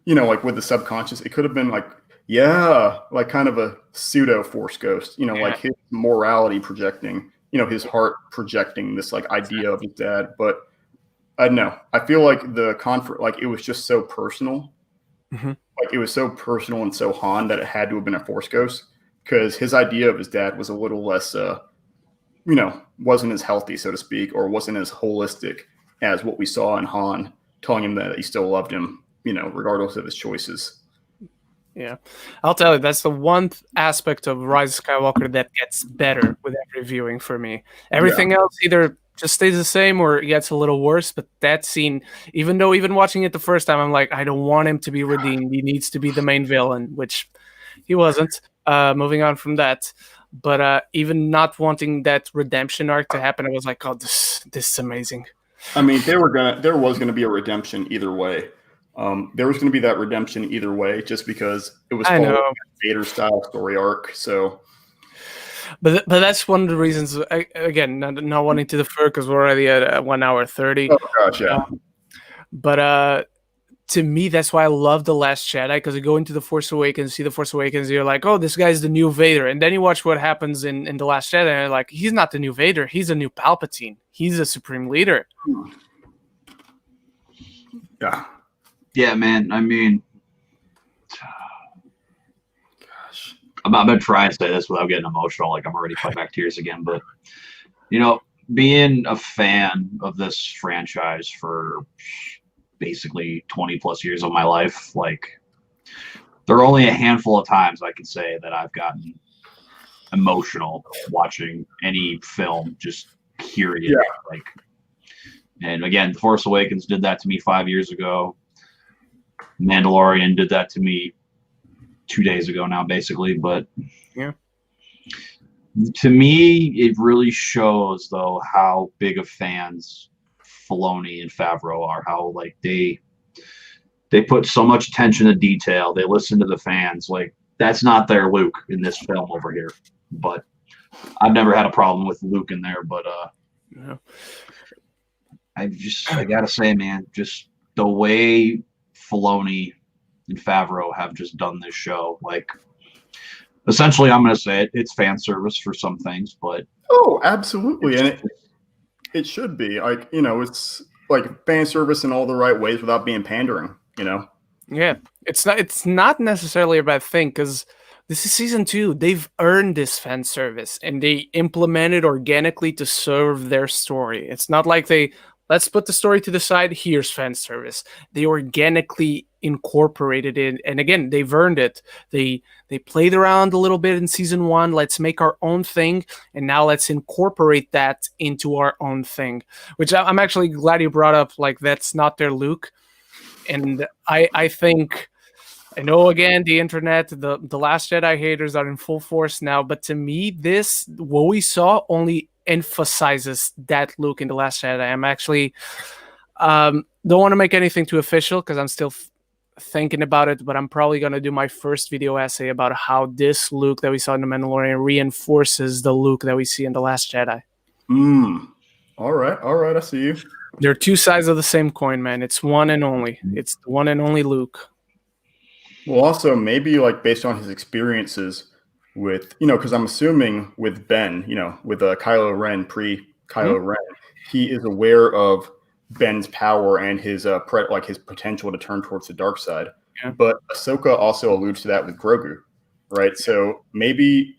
like with the subconscious, it could have been like, like kind of a pseudo Force ghost, like his morality projecting, his heart projecting this like idea of his dad. But I don't know. I feel like the conflict, like it was just so personal. Like it was so personal and so Han that it had to have been a Force ghost, because his idea of his dad was a little less, wasn't as healthy, so to speak, or wasn't as holistic as what we saw in Han, telling him that he still loved him, regardless of his choices. Yeah, I'll tell you, that's the one aspect of Rise of Skywalker that gets better with every viewing for me. Everything else either just stays the same or it gets a little worse. But that scene, even watching it the first time, I'm like, I don't want him to be redeemed. He needs to be the main villain, which he wasn't. Moving on from that. But even not wanting that redemption arc to happen, I was like, oh, this is amazing. I mean, there was gonna be a redemption either way. There was going to be that redemption either way, just because it was a Vader style story arc. So, but that's one of the reasons. Again, not wanting to defer because we're already at 1 hour 30. Oh gosh, yeah. But to me, that's why I love The Last Jedi, because you go into The Force Awakens, see The Force Awakens, you're like, oh, this guy's the new Vader, and then you watch what happens in The Last Jedi, and you're like, he's not the new Vader, he's a new Palpatine, he's a supreme leader. Yeah. Yeah, man. I mean, gosh, I'm gonna try and say this without getting emotional. Like I'm already fighting back tears again. But being a fan of this franchise for basically 20 plus years of my life, like there are only a handful of times I can say that I've gotten emotional watching any film, just period. Yeah. Like, and again, The Force Awakens did that to me 5 years ago. Mandalorian did that to me 2 days ago now, basically. But yeah, to me, it really shows though how big of fans Filoni and Favreau are. How like they put so much attention to detail. They listen to the fans. Like that's not their Luke in this film over here. But I've never had a problem with Luke in there. But yeah. I gotta say, man, just the way Filoni and Favreau have just done this show, like essentially, I'm gonna say it's fan service for some things, but absolutely, and it should be like it's like fan service in all the right ways without being pandering. Yeah, it's not necessarily a bad thing because this is season 2. They've earned this fan service and they implement it organically to serve their story. It's not like let's put the story to the side. Here's fan service. They organically incorporated it, and again, they've earned it. They played around a little bit in season 1. Let's make our own thing, and now let's incorporate that into our own thing. Which I'm actually glad you brought up. Like that's not their Luke, and I think. I know, again, the internet, the Last Jedi haters are in full force now, but to me, what we saw only emphasizes that Luke in The Last Jedi. I'm actually don't want to make anything too official because I'm still thinking about it, but I'm probably going to do my first video essay about how this Luke that we saw in The Mandalorian reinforces the Luke that we see in The Last Jedi. All right, I see you. They're two sides of the same coin, man. It's one and only. It's the one and only Luke. Well, also maybe like based on his experiences with, because I'm assuming with Ben, with Kylo Ren, pre-Kylo Ren, he is aware of Ben's power and his his potential to turn towards the dark side. Yeah. But Ahsoka also alludes to that with Grogu, right? So maybe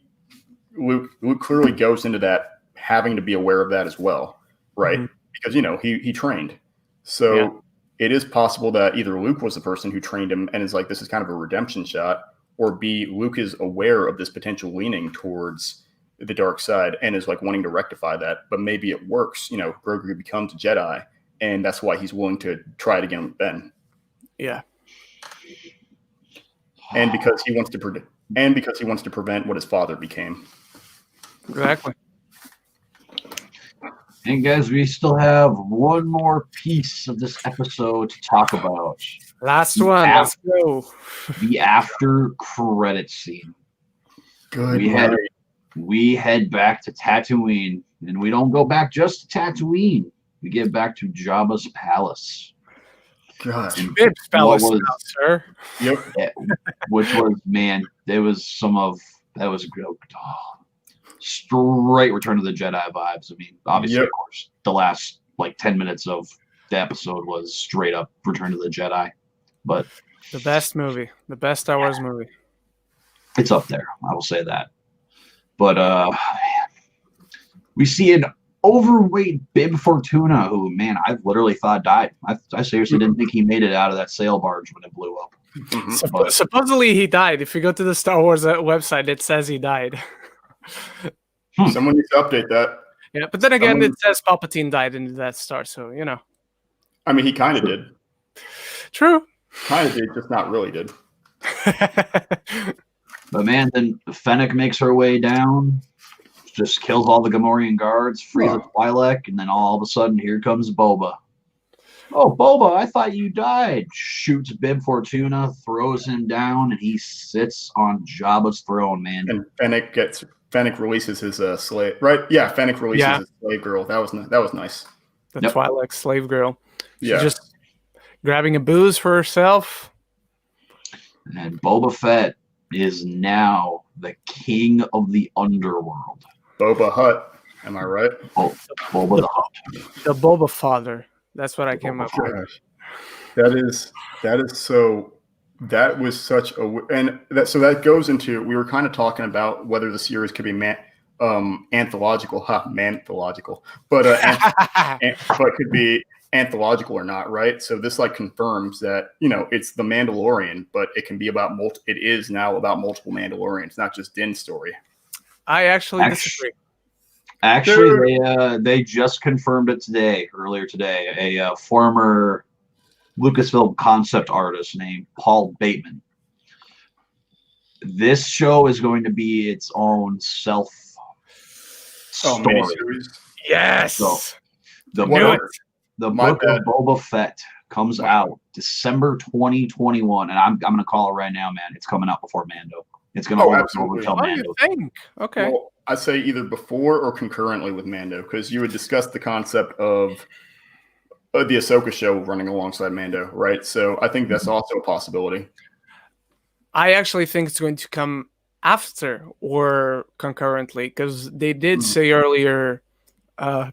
Luke clearly goes into that having to be aware of that as well, right? Because he trained. So it is possible that either Luke was the person who trained him and is like, this is kind of a redemption shot, or B, Luke is aware of this potential leaning towards the dark side and is like wanting to rectify that, but maybe it works. Grogu becomes a Jedi, and that's why he's willing to try it again with Ben. Yeah. And because he wants to prevent what his father became. Exactly. And guys, we still have one more piece of this episode to talk about. Last one. Let's go. The after credit scene. Good. We head back to Tatooine, and we don't go back just to Tatooine. We get back to Jabba's palace. Gosh. Bib's palace now, sir. Yep. Which was, man, that was straight Return of the Jedi vibes. I mean, obviously, of course, the last 10 minutes of the episode was straight up Return of the Jedi, but the best movie, the best Star Wars movie. It's up there. I will say that. But we see an overweight Bib Fortuna, who, man, I literally thought died. I seriously didn't think he made it out of that sail barge when it blew up. Supposedly he died. If you go to the Star Wars website, it says he died. Someone needs to update that. Yeah, but then again, it says Palpatine died in the Death Star, so I mean, he kind of did. True. Kind of did, just not really did. But man, then Fennec makes her way down, just kills all the Gamorrean guards, frees up Twi'lek, and then all of a sudden, here comes Boba. Oh, Boba, I thought you died. Shoots Bib Fortuna, throws him down, and he sits on Jabba's throne, man. And Fennec releases his slave, right? Yeah, Fennec releases his slave girl. That was nice. The Twi'lek slave girl. She's Yeah. just grabbing a booze for herself. And Boba Fett is now the king of the underworld. Boba Hutt. Am I right? Boba the Hutt. The Boba father. That's what I came up with. Gosh. That was such a so that goes into, we were kind of talking about whether the series could be anthological, manthological, but but could be anthological or not, right? So this like confirms that, you know, it's the Mandalorian, but it can be about it is now about multiple Mandalorians, not just Din's story. I actually disagree. Actually, they just confirmed it earlier today. A former Lucasfilm concept artist named Paul Bateman. This show is going to be its own story. Miniseries. Yes. So, the book of Boba Fett comes out December 2021, and I'm going to call it right now, man. It's coming out before Mando. It's going to overtell Mando. You think? Okay. Well, I say either before or concurrently with Mando, because you would discuss the concept of the Ahsoka show running alongside Mando, right? So I think that's also a possibility. I actually think it's going to come after or concurrently, because they did say earlier, a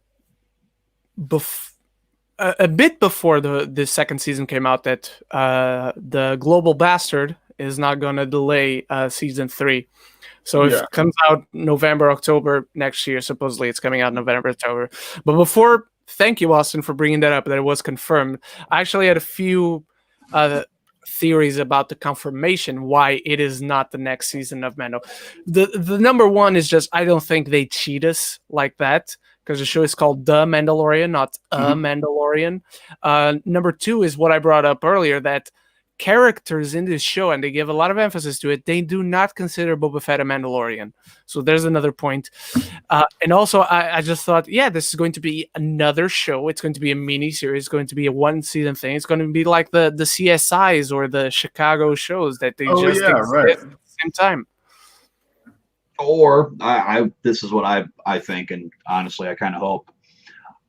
bit before the second season came out, that the Global Bastard is not going to delay season 3. So if it comes out November, October next year, supposedly it's coming out November, October. But before, thank you, Austin, for bringing that up, that it was confirmed. I actually had a few theories about the confirmation why it is not the next season of Mando. The number one is just, I don't think they cheat us like that, because the show is called The Mandalorian, not A Mandalorian. Number two is what I brought up earlier, that characters in this show, and they give a lot of emphasis to it, they do not consider Boba Fett a Mandalorian. So there's another point. And also, I just thought, this is going to be another show. It's going to be a mini series. It's going to be a one-season thing. It's going to be like the CSIs or the Chicago shows that they exist at the same time. Or this is what I think, and honestly, I kind of hope.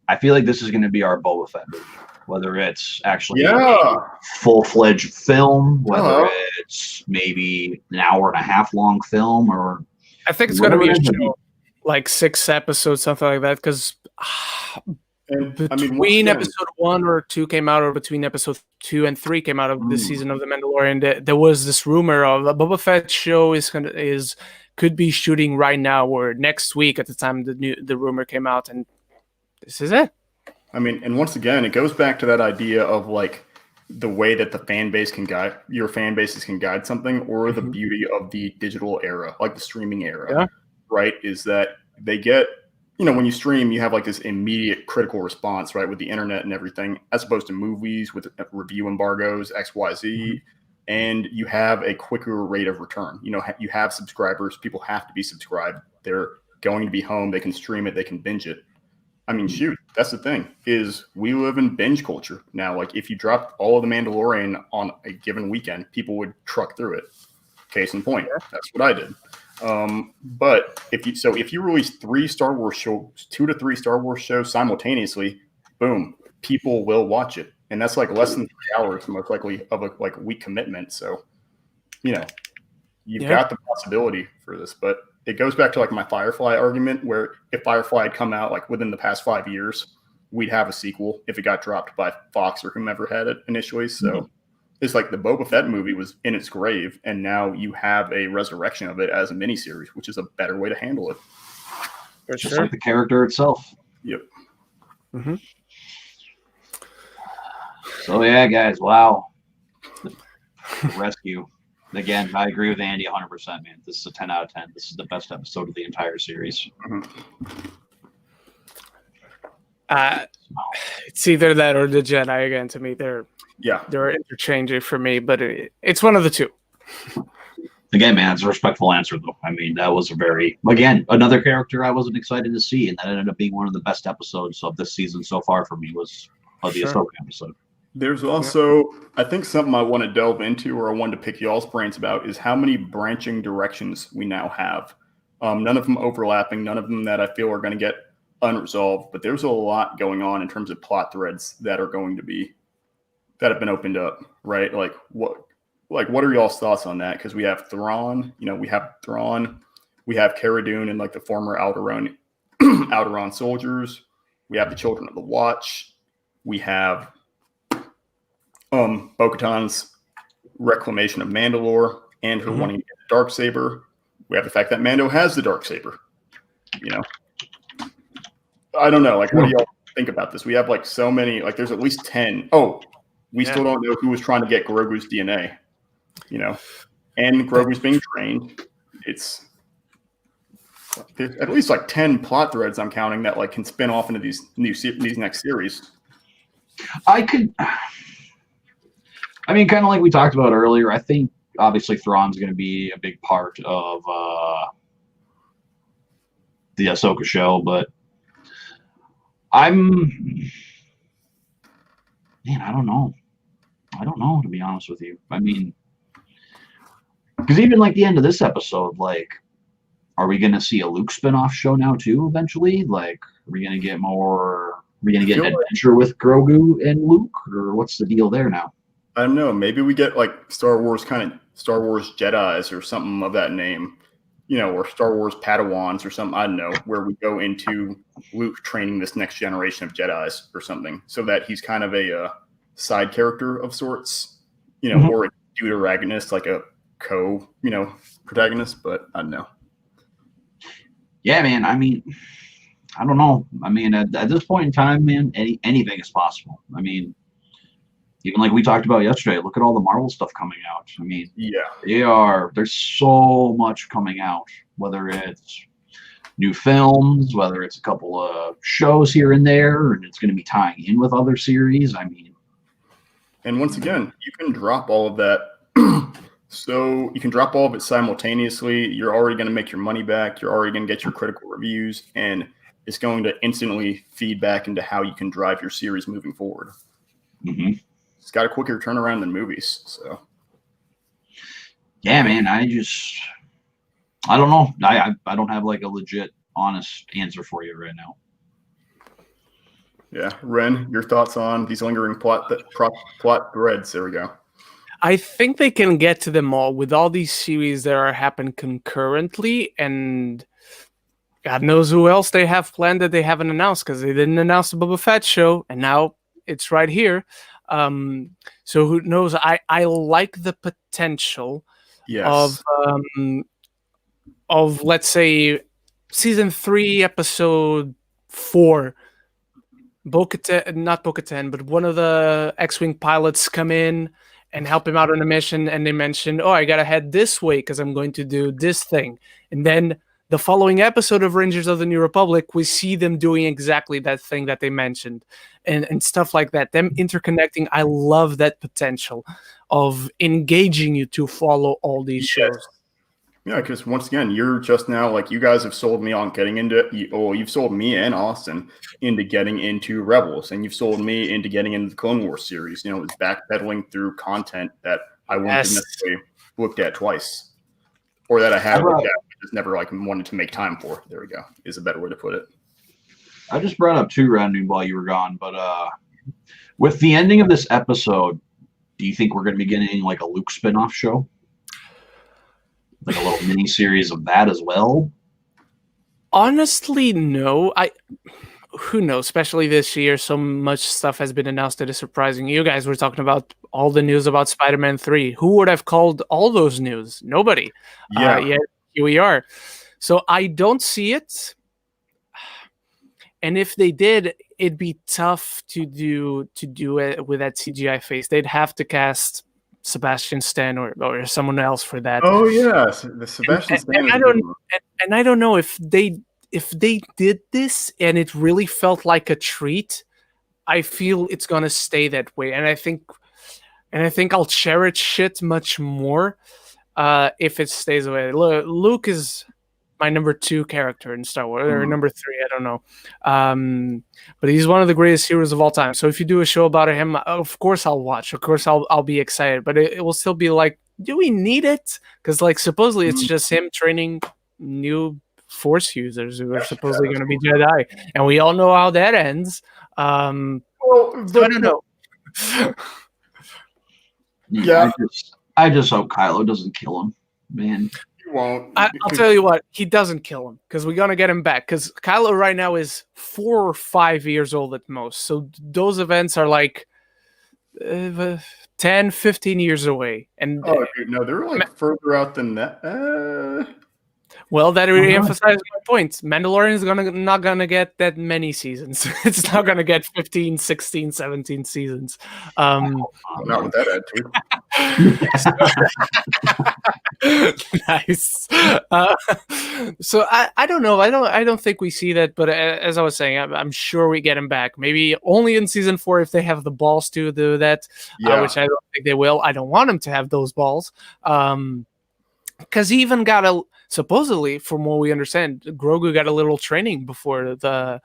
I feel like this is going to be our Boba Fett movie. Whether it's actually a full-fledged film, whether it's maybe an hour and a half long film, or I think it's going to be a show, like 6 episodes, something like that. Because between episode 1 or 2 came out, or between episode 2 and 3 came out of this season of The Mandalorian, there was this rumor of a Boba Fett show could be shooting right now or next week at the time the rumor came out, and this is it. I mean, and once again, it goes back to that idea of like the way that the fan base can guide, your fan bases can guide something, or the beauty of the digital era, like the streaming era, right? Is that they get, when you stream, you have like this immediate critical response, right? With the internet and everything, as opposed to movies with review embargoes, XYZ, and you have a quicker rate of return. You have subscribers, people have to be subscribed. They're going to be home. They can stream it. They can binge it. I mean, shoot, that's the thing, is we live in binge culture now. Like, if you dropped all of The Mandalorian on a given weekend, people would truck through it. Case in point, that's what I did. But if you release 3 Star Wars shows, 2 to 3 Star Wars shows simultaneously, boom, people will watch it. And that's like less than 3 hours, most likely, of a week commitment. So, you've got the possibility for this, but it goes back to like my Firefly argument, where if Firefly had come out like within the past 5 years, we'd have a sequel if it got dropped by Fox or whomever had it initially. So it's like the Boba Fett movie was in its grave, and now you have a resurrection of it as a miniseries, which is a better way to handle it. For Just like the character itself. Yep. So yeah, guys, wow. The rescue. Again, I agree with Andy 100%, man. This is a 10 out of 10. This is the best episode of the entire series. It's either that or the Jedi again. To me, they're interchangeable for me, but it's one of the two. Again, man, it's a respectful answer, though. I mean, that was another character I wasn't excited to see, and that ended up being one of the best episodes of this season so far for me was the Ahsoka episode. There's also, I think, something I want to delve into, or I wanted to pick y'all's brains about, is how many branching directions we now have. None of them overlapping, none of them that I feel are going to get unresolved, but there's a lot going on in terms of plot threads that have been opened up, right? Like what are y'all's thoughts on that? Because we have Thrawn, we have Cara Dune and like the former Alderaan soldiers. We have the Children of the Watch. We have Bo-Katan's reclamation of Mandalore and her wanting to get the Darksaber. We have the fact that Mando has the Darksaber. I don't know. Like, what do y'all think about this. We have like so many, like there's at least 10. Oh, we still don't know who was trying to get Grogu's DNA, and Grogu's being trained. There's at least like 10 plot threads I'm counting that like can spin off into these next series. kind of like we talked about earlier, I think obviously Thrawn's going to be a big part of the Ahsoka show, but I don't know. I don't know, to be honest with you. I mean, because even like the end of this episode, like, are we going to see a Luke spinoff show now too eventually? Like, are we going to get more? Are we going to get an adventure with Grogu and Luke, or what's the deal there now? I don't know. Maybe we get like Star Wars Jedis or something of that name, or Star Wars Padawans or something. I don't know, where we go into Luke training this next generation of Jedis or something, so that he's kind of a side character of sorts, or a deuteragonist, like a protagonist. But I don't know. Yeah, man. I mean, I don't know. I mean, at this point in time, man, anything is possible. I mean, even like we talked about yesterday, look at all the Marvel stuff coming out. I mean, there's so much coming out, whether it's new films, whether it's a couple of shows here and there, and it's going to be tying in with other series. I mean, and once again, you can drop all of that. So you can drop all of it simultaneously. You're already going to make your money back. You're already going to get your critical reviews, and it's going to instantly feed back into how you can drive your series moving forward. Mm-hmm. It's got a quicker turnaround than movies. So, yeah, man, I don't know. I don't have like a legit, honest answer for you right now. Yeah, Ren, your thoughts on these lingering plot threads? There we go. I think they can get to them all with all these series that are happening concurrently, and God knows who else they have planned that they haven't announced, because they didn't announce the Boba Fett show, and now it's right here. So who knows? I like the potential of let's say season 3, episode 4. Not Bo-Katan, but one of the X-Wing pilots come in and help him out on a mission, and they mention, I gotta head this way because I'm going to do this thing. And then the following episode of Rangers of the New Republic, we see them doing exactly that thing that they mentioned, and stuff like that. Them interconnecting, I love that potential of engaging you to follow all these shows. Yeah, because once again, you're just now, like, you guys have sold me on getting into, you've sold me and Austin into getting into Rebels, and you've sold me into getting into the Clone Wars series. It's backpedaling through content that I wouldn't have necessarily looked at twice, or that I have looked at, but just never wanted to make time for. There we go, is a better way to put it. I just brought up 2 random while you were gone, but with the ending of this episode, do you think we're going to be getting like a Luke spinoff show? Like a little mini series of that as well? Honestly, no. Who knows? Especially this year, so much stuff has been announced that is surprising. You guys were talking about all the news about Spider-Man 3. Who would have called all those news? Nobody. Yeah. Yet here we are. So I don't see it. And if they did, it'd be tough to do it with that CGI face. They'd have to cast Sebastian Stan or someone else for that. Oh yeah, the Sebastian Stan. And I don't know if they did this and it really felt like a treat. I feel it's gonna stay that way, and I think I'll cherish it much more if it stays away. Luke is my number 2 character in Star Wars, or number 3, I don't know. But he's one of the greatest heroes of all time. So if you do a show about him, of course I'll watch. Of course I'll be excited. But it will still be like, do we need it? Because supposedly it's just him training new Force users who are supposedly going to be Jedi, and we all know how that ends. So I don't know. Yeah, I just hope Kylo doesn't kill him, man. Won't. I'll tell you what, he doesn't kill him, because we're gonna get him back, because Kylo right now is 4 or 5 years old at most, so those events are like 10, 15 years away. And dude, no, they're like further out than that. Well, that re-emphasizes my points. Mandalorian is not gonna get that many seasons. It's not gonna get 15, 16, 17 seasons. Not with that attitude. Nice. So I don't know. I don't think we see that. But as I was saying, I'm sure we get him back. Maybe only in season 4 if they have the balls to do that. Which I don't think they will. I don't want him to have those balls. Because he even got supposedly, from what we understand, Grogu got a little training before the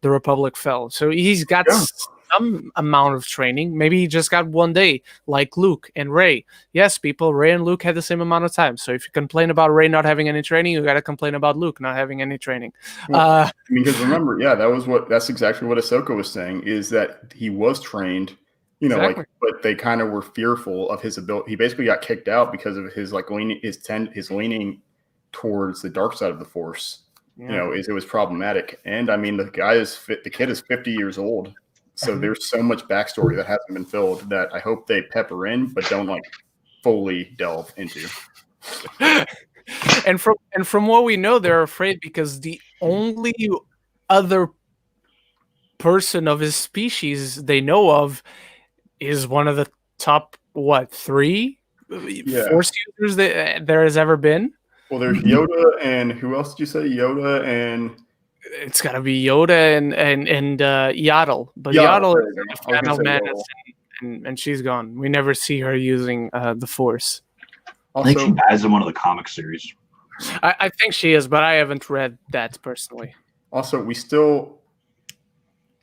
Republic fell. So he's got some amount of training. Maybe he just got one day, like Luke and Rey. Yes, people, Rey and Luke had the same amount of time. So if you complain about Rey not having any training, you got to complain about Luke not having any training. Because remember, that's exactly what Ahsoka was saying, is that he was trained. Exactly. But they kind of were fearful of his ability. He basically got kicked out because of his leaning towards the dark side of the Force. Yeah. It was problematic. And I mean, the kid is 50 years old, so there's so much backstory that hasn't been filled that I hope they pepper in, but don't fully delve into. And from what we know, they're afraid because the only other person of his species they know of is one of the top 3 Force users that there has ever been. Well, there's Yoda, and who else did you say? Yoda and it's got to be Yoda and Yaddle, but Yaddle is a fan of Madness, and she's gone. We never see her using the Force. Also, I think she dies in one of the comic series. I think she is, but I haven't read that personally. Also, we still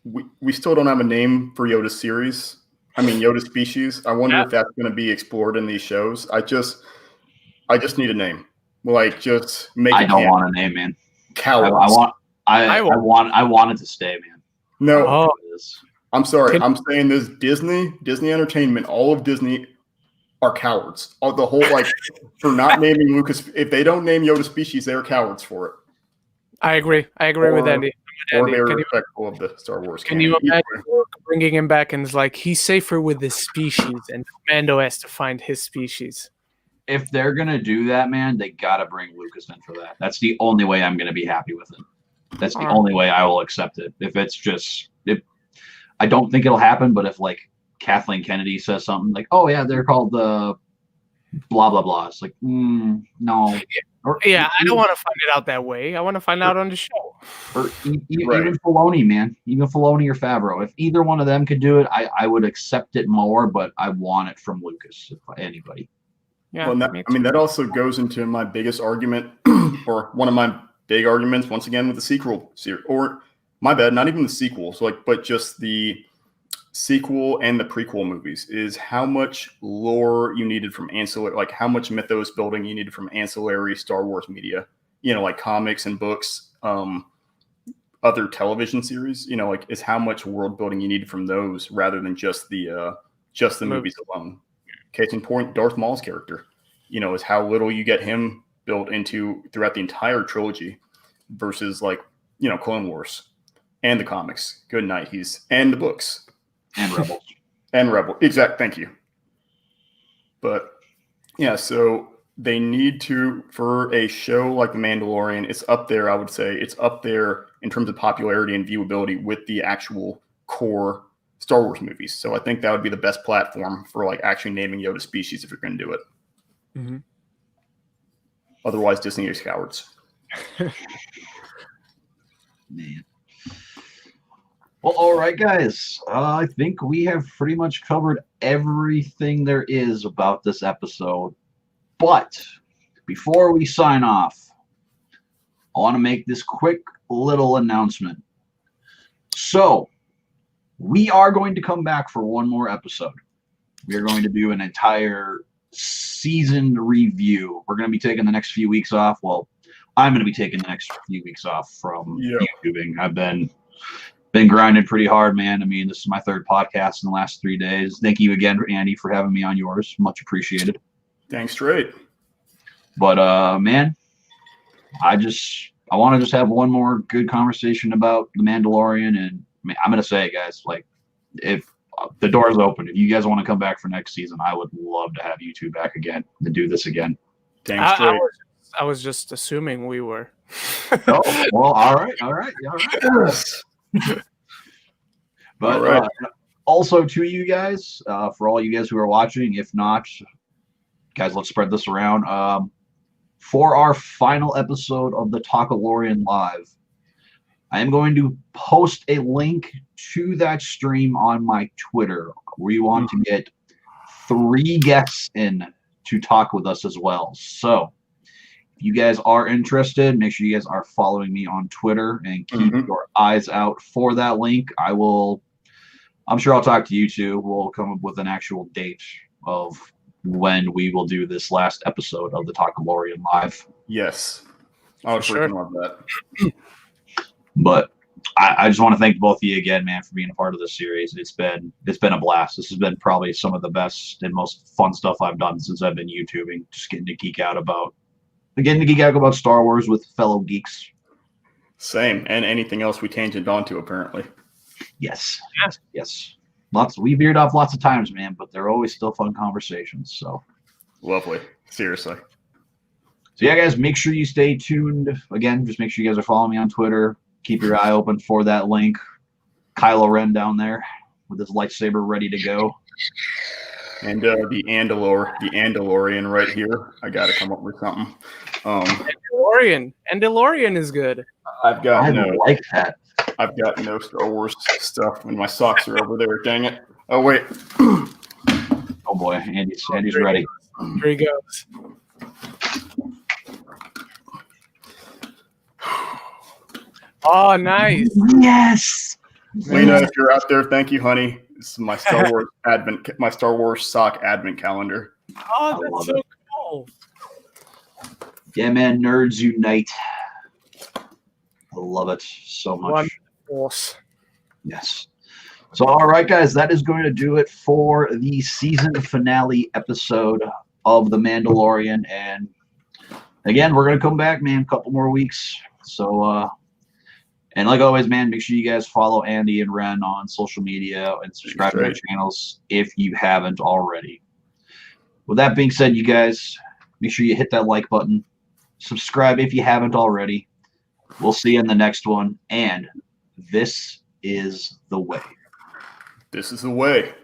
don't have a name for Yoda's series. I mean, Yoda species. I wonder if that's going to be explored in these shows. I just need a name. Just make. I don't want a name, man. Cowards. I want it to stay, man. No, I'm sorry. I'm saying this: Disney Entertainment, all of Disney are cowards. The whole for not naming Lucas. If they don't name Yoda species, they're cowards for it. I agree with Andy. Or they're respectful of the Star Wars. Can you imagine bringing him back and it's he's safer with his species, and Mando has to find his species? If they're gonna do that, man, they gotta bring Lucas in for that. That's the only way I'm gonna be happy with it. That's the only way I will accept it. If it's just, I don't think it'll happen. But if Kathleen Kennedy says something "Oh yeah, they're called the blah blah blah," it's no. I don't want to find it out that way. I want to find out on the show. Or even Filoni, man. Even Filoni or Favreau. If either one of them could do it, I would accept it more, but I want it from Lucas, if anybody. Yeah, that also goes into my biggest argument, or one of my big arguments, once again, with the sequel series. Or, my bad, not even the sequels, but just the sequel and the prequel movies, is how much lore you needed from ancillary, how much mythos building you needed from ancillary Star Wars media, comics and books, other television series, is how much world building you needed from those rather than just the movies alone. Case in point, Darth Maul's character, is how little you get him built into throughout the entire trilogy versus Clone Wars and the comics. Good night. And the books. And Rebels. And Rebel. Exact. Thank you. But so they need to, for a show like The Mandalorian, it's up there. I would say it's up there in terms of popularity and viewability with the actual core Star Wars movies. So I think that would be the best platform for actually naming Yoda species if you're going to do it. Mm-hmm. Otherwise, Disney is cowards. Man. Well, all right, guys. I think we have pretty much covered everything there is about this episode. But before we sign off, I want to make this quick little announcement. So, we are going to come back for one more episode. We are going to do an entire season review. We're going to be taking the next few weeks off. Well, I'm going to be taking the next few weeks off from YouTubing. I've been grinding pretty hard, man. I mean, this is my third podcast in the last 3 days. Thank you again, Andy, for having me on yours. Much appreciated. Thanks, straight. But man, I want to just have one more good conversation about The Mandalorian, and I'm gonna say, guys, if the door's open, if you guys want to come back for next season, I would love to have you two back again and do this again. Thanks, straight. I was just assuming we were. Oh, well, all right. Yes. But All right. Also to you guys, for all you guys who are watching, if not, guys, let's spread this around. For our final episode of the Talkalorian Live, I am going to post a link to that stream on my Twitter. We want to get 3 guests in to talk with us as well. So if you guys are interested, make sure you guys are following me on Twitter and keep your eyes out for that link. I'm sure I'll talk to you too. We'll come up with an actual date of when we will do this last episode of the Talkalorian Live. Yes. I would freaking love that. But I just want to thank both of you again, man, for being a part of this series. It's been a blast. This has been probably some of the best and most fun stuff I've done since I've been YouTubing. Just getting to geek out about Star Wars with fellow geeks. Same, and anything else we tangent onto, apparently. Yes. We veered off lots of times, man, but they're always still fun conversations. So lovely, seriously. So yeah, guys, make sure you stay tuned. Again, just make sure you guys are following me on Twitter. Keep your eye open for that link. Kylo Ren down there with his lightsaber ready to go. And the Andalorian right here. I got to come up with something. Andalorian is good. I like that. I've got no Star Wars stuff, and my socks are over there. Dang it! Oh wait. Oh boy, Andy's ready. Here he goes. Oh, nice. Yes. Lena, if you're out there, thank you, honey. This is my Star Wars sock advent calendar. Oh, that's so cool. Yeah, man, nerds unite. I love it so much. Wonderful. Yes. So, all right, guys, that is going to do it for the season finale episode of The Mandalorian. And again, we're going to come back, man, a couple more weeks. So, and like always, man, make sure you guys follow Andy and Ren on social media and subscribe to their channels if you haven't already. With that being said, you guys, make sure you hit that like button. Subscribe if you haven't already. We'll see you in the next one. And this is the way. This is the way.